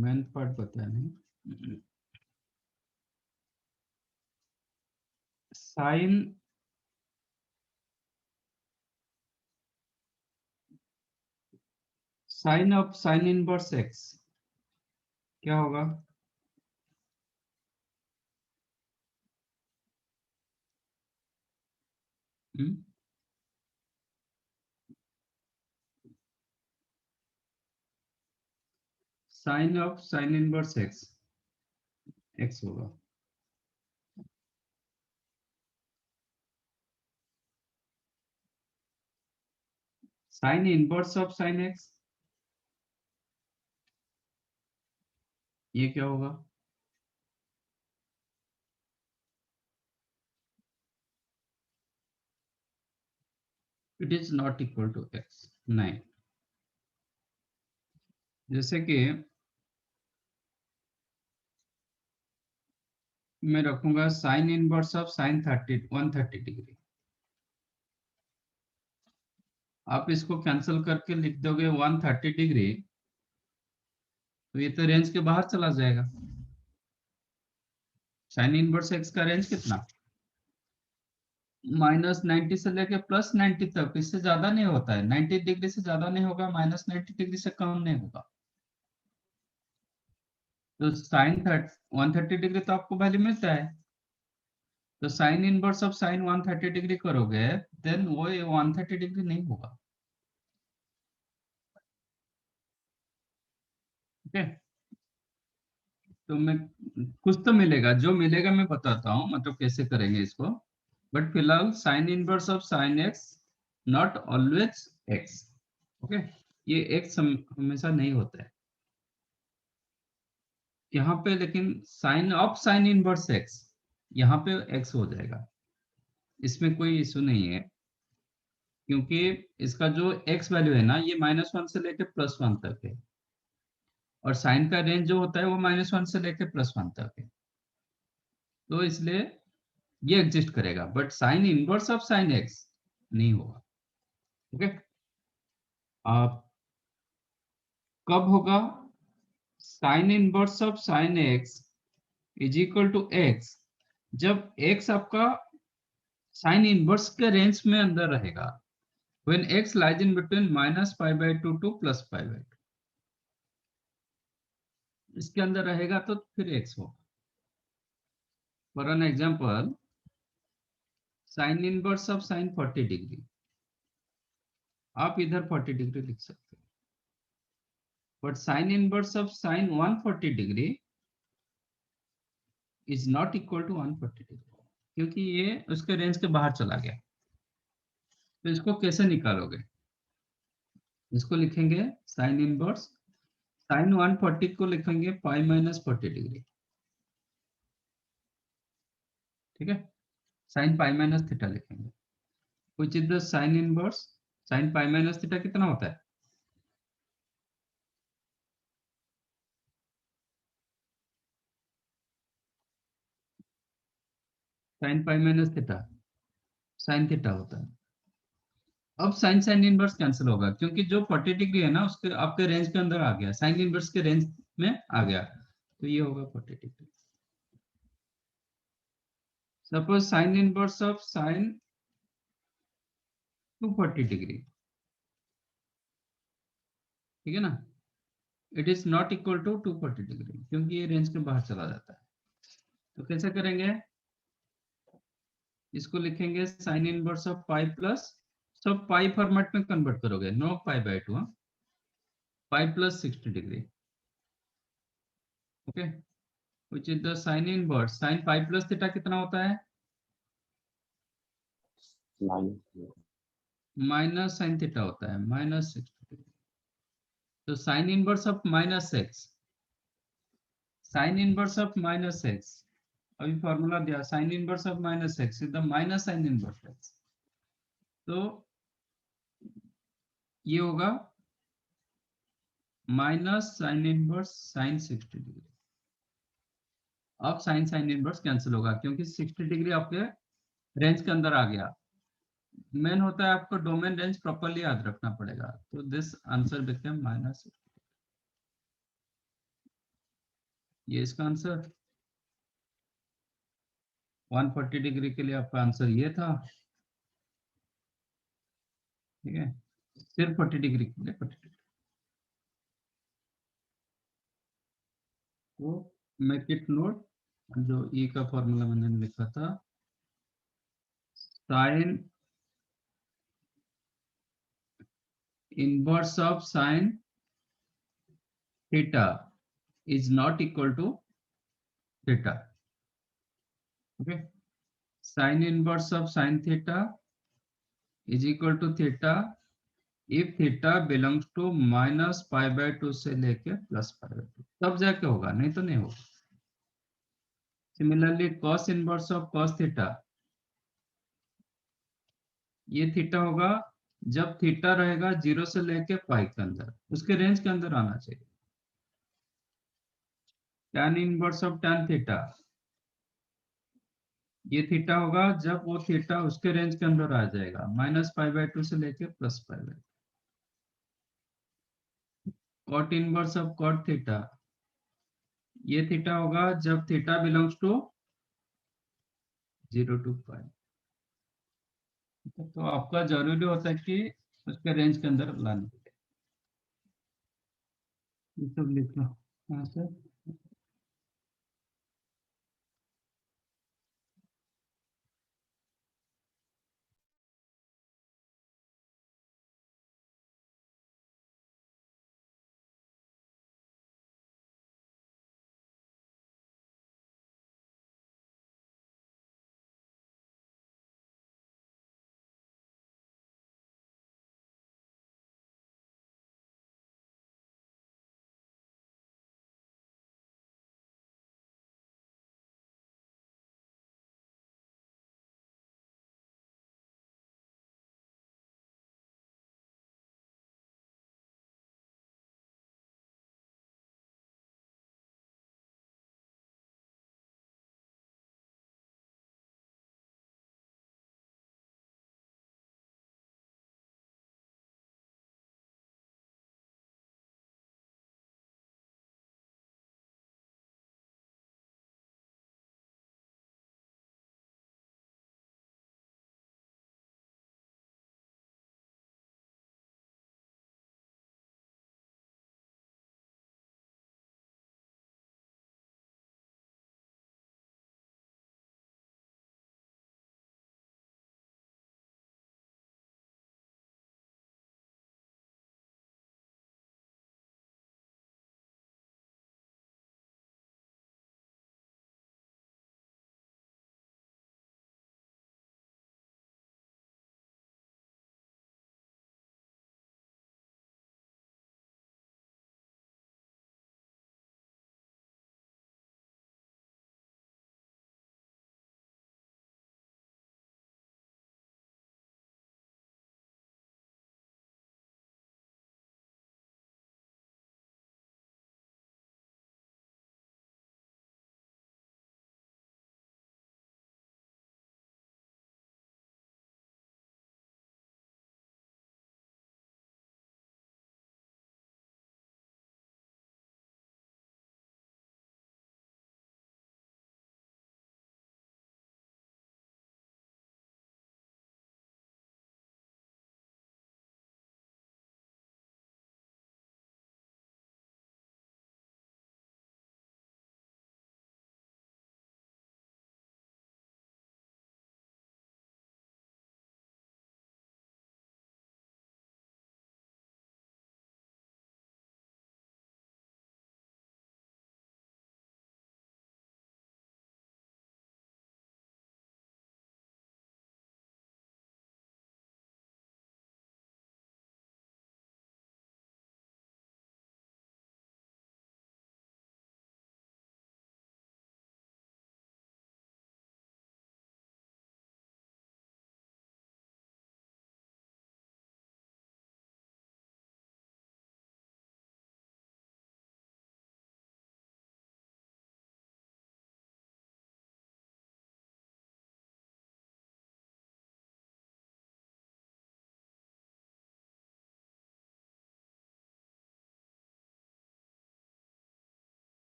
मेन पार्ट पता नहीं। Sine sine of sine inverse x क्या होगा? Sine of sine inverse x x होगा। Sine inverse of sine x, ये क्या होगा? It is not equal to x. नहीं, जैसे कि मैं रखूंगा sine inverse of sine 130 degree. आप इसको कैंसिल करके लिख दोगे 130 डिग्री, तो ये तो रेंज के बाहर चला जाएगा। साइन इनवर्स एक्स का रेंज कितना? -90 से लेके +90 तक, इससे ज्यादा नहीं होता है। 90 डिग्री से ज्यादा नहीं होगा, -90 डिग्री से कम नहीं होगा। तो साइन 130 डिग्री तो आपको वैल्यू मिलता है। तो sine inverse of sine 130 degree करोगे, देन वो 130 डिग्री नहीं होगा। ओके। तो मैं कुछ तो मिलेगा, जो मिलेगा मैं बताता हूँ, मतलब कैसे करेंगे इसको। बट फिलहाल sine inverse of sine x not always x. Okay, ये एक्स हमेशा नहीं होता है यहाँ पे, लेकिन sine of sine inverse x यहाँ पे एक्स हो जाएगा, इसमें कोई इशू नहीं है, क्योंकि इसका जो एक्स वैल्यू है ना, ये -1 से लेकर +1 तक है, और साइन का रेंज जो होता है वो -1 से लेकर +1 तक है, तो इसलिए ये एग्जिस्ट करेगा, but sine inverse of sine x नहीं होगा। ओके, आप कब होगा? Sine inverse of sine x is equal to x, जब एक्स आपका साइन इनवर्स के रेंज में अंदर रहेगा, when x lies in between -π/2 to +π/2, इसके अंदर रहेगा तो फिर x होगा। For an example, sine inverse of sine 40 degree, आप इधर 40 डिग्री लिख सकते हो, but sine inverse of sine 140 degree is not equal to 140 degree, क्योंकि ये उसके रेंज के बाहर चला गया। तो इसको कैसे निकालोगे? इसको लिखेंगे साइन इनवर्स साइन 140 को लिखेंगे π-40 डिग्री, ठीक है, साइन π-θ लिखेंगे, which is the sin inverse sin π-θ कितना होता है? sin π-θ sin थीटा होता है। अब साइन साइन इनवर्स कैंसिल होगा, क्योंकि जो 40 डिग्री है ना उसके आपके रेंज के अंदर आ गया, साइन इनवर्स के रेंज में आ गया, तो ये होगा 40 degree. Suppose sine inverse of sine 240 degree, ठीक है ना, it is not equal to 240 degree, क्योंकि ये रेंज के बाहर चला जाता है। तो कैसे करेंगे? इसको लिखेंगे sine inverse of pi plus, सब पाई फॉर्मेट में कन्वर्ट करोगे, no π/2, pi plus 60 degree, okay, which is the sine inverse sine pi plus theta कितना होता है? माइनस साइन थीटा होता है, -60 डिग्री। तो sine inverse of -x, sign inverse of -x, अभी फॉर्मूला दिया, sign inverse of -x is the minus sine inverse x, तो ये होगा minus sine inverse sign 60 degree. अब साइन साइन इनवर्स कैंसिल होगा, क्योंकि 60 डिग्री आपके रेंज के अंदर आ गया। मेन होता है आपको डोमेन रेंज प्रॉपर्ली याद रखना पड़ेगा, तो दिस आंसर बिकम -60। ये इसका आंसर 140 डिग्री के लिए आपका आंसर ये था, ठीक है, सिर्फ 40 डिग्री के लिए 40 डिग्री। तो मेक इट नोट, जो ई का फॉर्मूला मैंने लिखा था, sine inverse of sine theta is not equal to theta, okay, sine inverse of sine theta is equal to theta if theta belongs to -π/2 से लेके +π/2, तब जाके होगा, नहीं तो नहीं होगा। Similarly cos inverse of cos theta, ये थीटा होगा जब थीटा रहेगा 0 से लेके पाई के अंदर, उसके रेंज के अंदर आना चाहिए। tan inverse of tan theta, ये थीटा होगा जब वो थीटा उसके रेंज के अंदर आ जाएगा, -π/2 से लेके +π/2। Cot inverse of cot theta, ये थीटा होगा जब थीटा बिलोंग्स टू 0 to π। तो आपका जरूरी होता है कि उसके रेंज के अंदर लाना, ये सब लिख लो यहाँ से।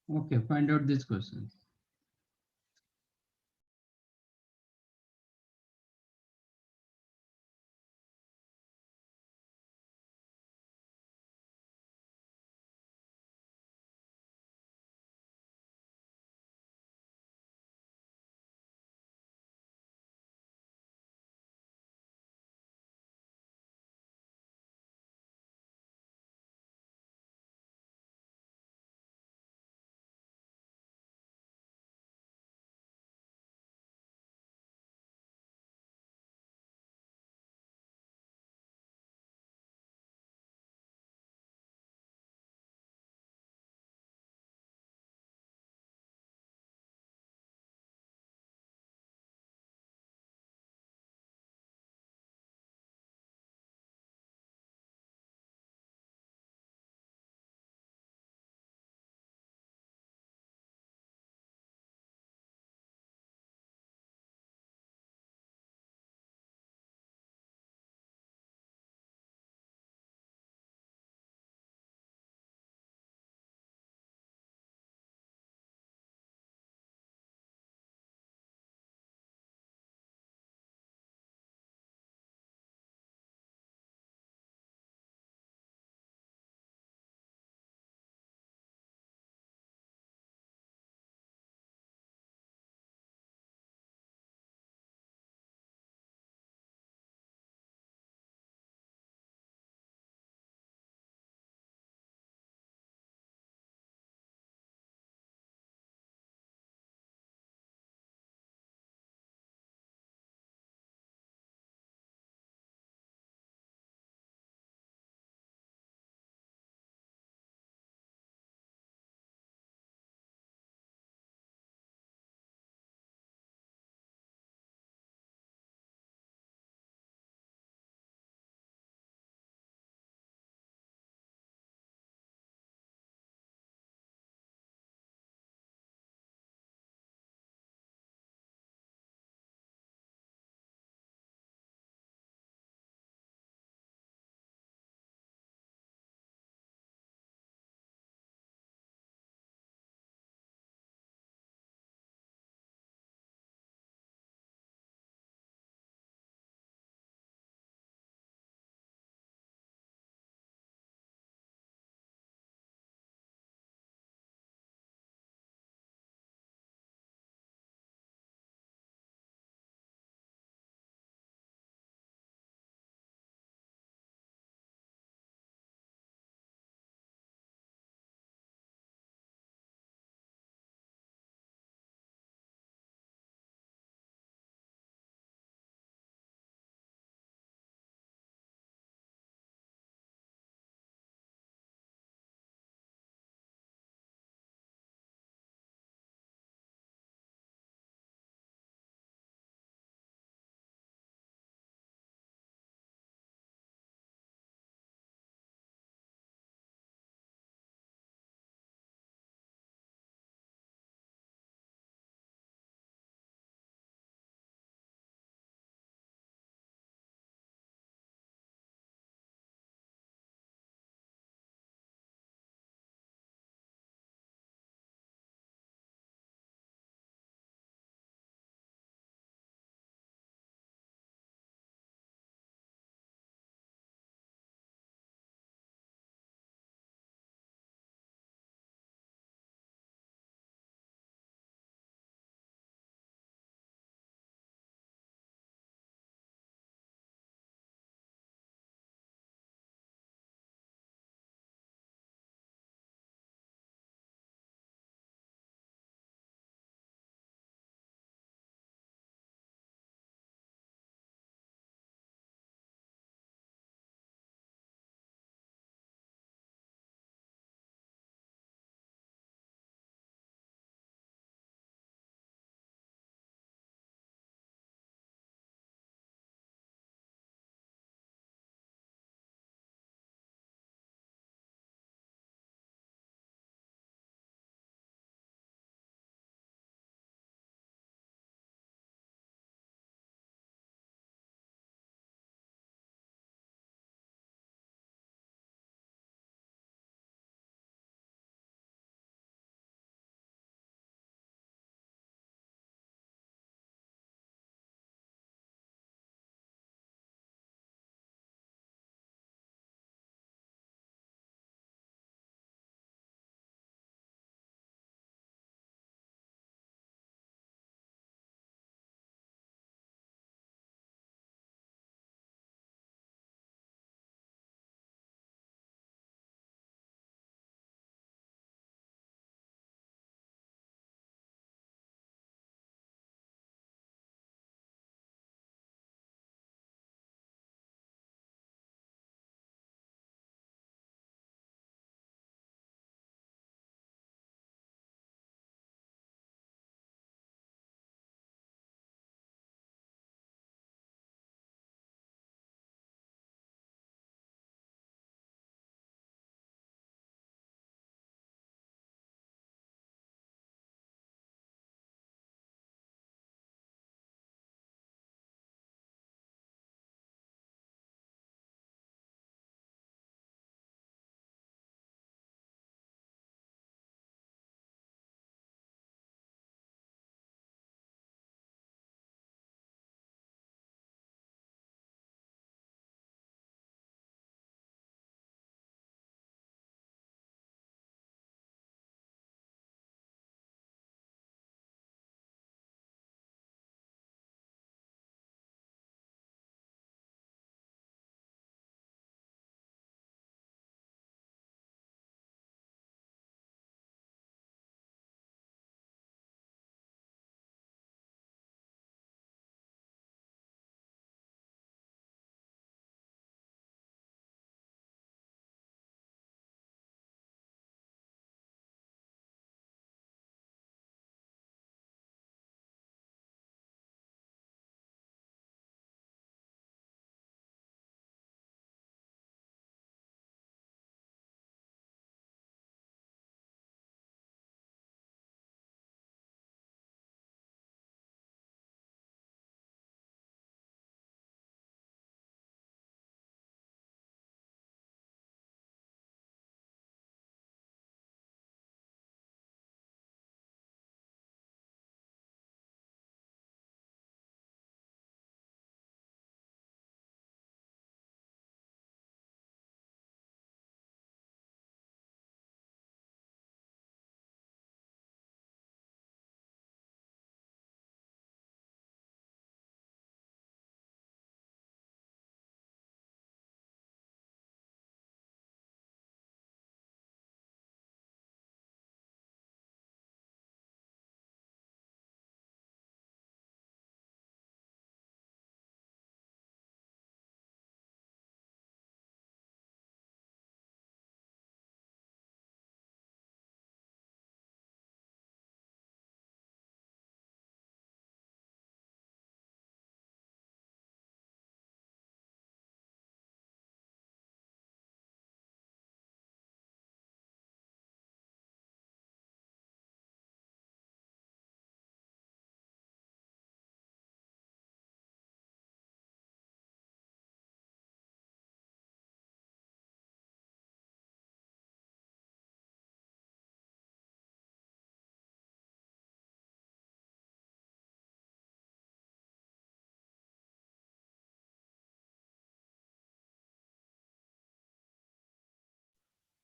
Okay, find out these questions.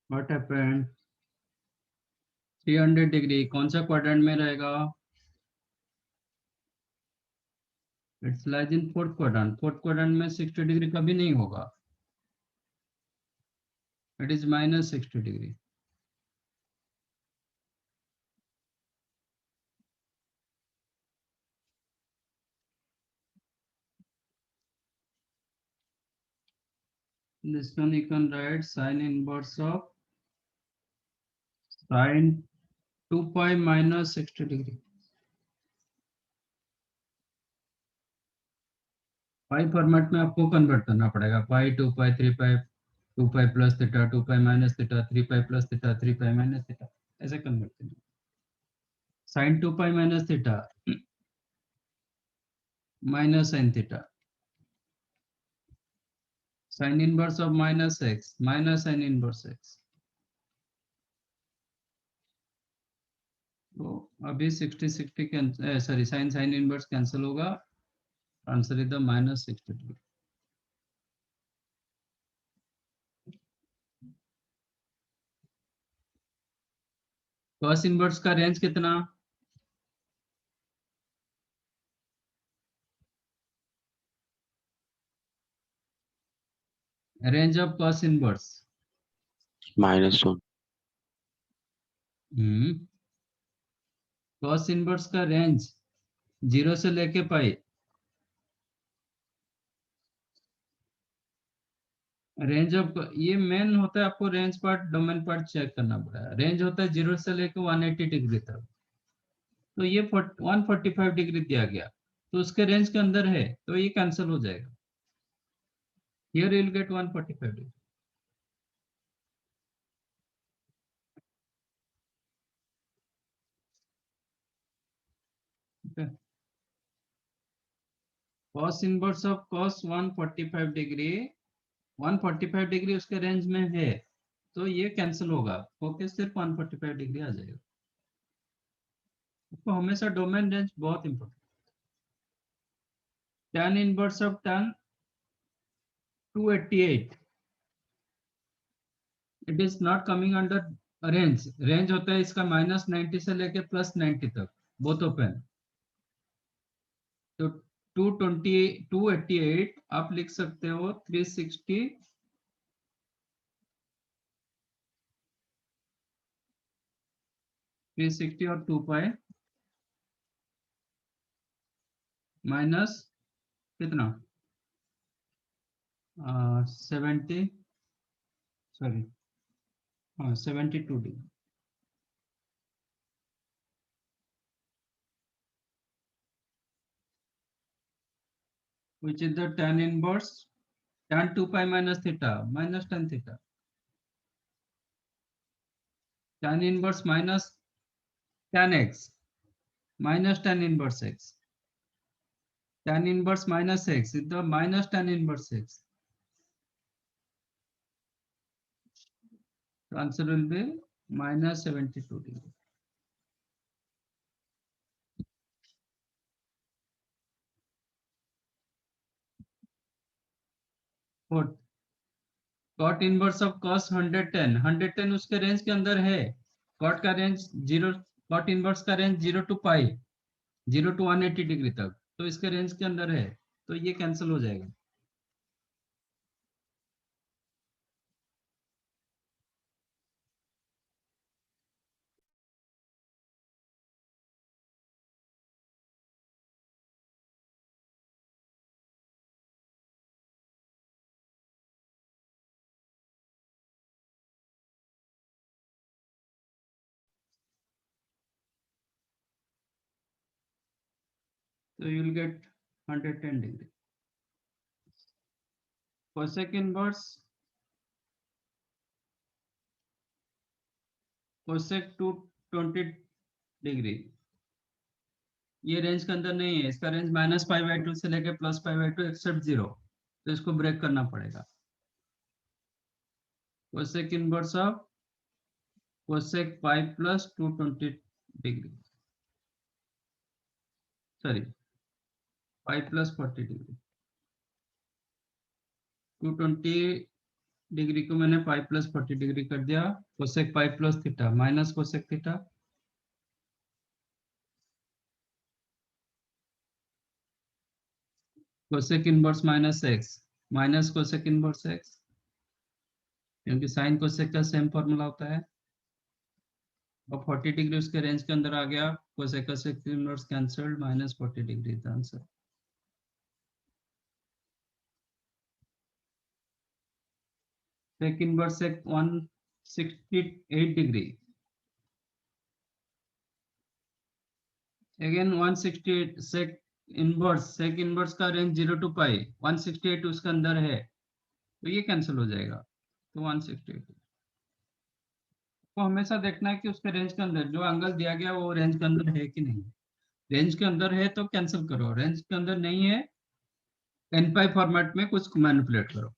What happened? 300 degree कौन सा क्वाड्रेंट में रहेगा? It's lies in fourth quadrant. Fourth quadrant में 60 डिग्री कभी नहीं होगा, it is -60 degree. This one you can write sine inverse of sine 2 pi minus 60 degree. Pi format में आपको कन्वर्ट करना पड़ेगा, pi 2 pi 3 pi 2 pi plus theta 2 pi minus theta 3 pi plus theta 3 pi minus theta, ऐसे convert करना। Sine 2 pi minus theta minus sine theta, sine inverse of minus x minus sine inverse x. तो अभी 60 60 sorry sine sine inverse cancel होगा, answer is the -60 degree. Cos inverse का range कितना? Range of cos inverse -1। Cos inverse का range 0 से लेके pi. Range of ये main होता है, आपको range part domain part check करना पड़ेगा। रेंज होता है 0 से लेके 180 डिग्री तक, तो ये 145 डिग्री दिया गया, तो उसके रेंज के अंदर है, तो ये कैंसिल हो जाएगा। Here you will gate 145 degree. Cos inverse of cos 145 degree, 145 degree उसके रेंज में है, तो ये कैंसिल होगा, फोकस सिर्फ 145 डिग्री आ जाएगा। तो हमेशा डोमेन रेंज बहुत important. tan inverse of tan 288, it is not coming under range. Range होता है इसका -90 से लेके +90 तक, बोथ ओपन। तो 288 आप लिख सकते हो 360 और 2 पाई माइनस कितना 70, सॉरी हाँ 72 degree, which is the tan inverse tan 2 pi minus theta minus tan theta, tan inverse minus tan x minus tan inverse x, tan inverse minus x is the minus tan inverse x. The answer will be -72 degree. Fourth, cot inverse of cos 110, 110 उसके range के अंदर है। cot का range 0, cot inverse का range 0 to pi 0 to 180 degree तक, तो इसके range के अंदर है, तो ये कैंसिल हो जाएगा। So you will get 110 degree. Cosec inverse cosec 220 degree, ये रेंज के अंदर नहीं है, इसका रेंज -π/2 से लेके +π/2 एक्सेप्ट 0, तो इसको ब्रेक करना पड़ेगा। cosec inverse of cosec pi plus 220 degree, sorry pi plus 40 degree, 220 degree को मैंने पाई प्लस 40 डिग्री कर दिया, कोसेक पाई plus theta minus cosec theta, cosec inverse minus x minus cosec inverse x, क्योंकि sign cosec का same formula होता है। और 40 degree उसके रेंज के अंदर आ गया, कोसेक का sec inverse cancelled, minus 40 degree का answer. Sec inverse sec 168 degree, again 168 sec inverse का रेंज 0 टू पाई, 168 उसके अंदर है, तो ये कैंसिल हो जाएगा, तो 168। तो हमेशा देखना है कि उसके रेंज के अंदर जो एंगल दिया गया वो रेंज के अंदर है कि नहीं। रेंज के अंदर है तो कैंसिल करो, रेंज के अंदर नहीं है एन पाई फॉर्मेट में कुछ मैनिपुलेट करो।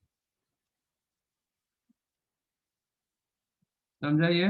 समझाइए।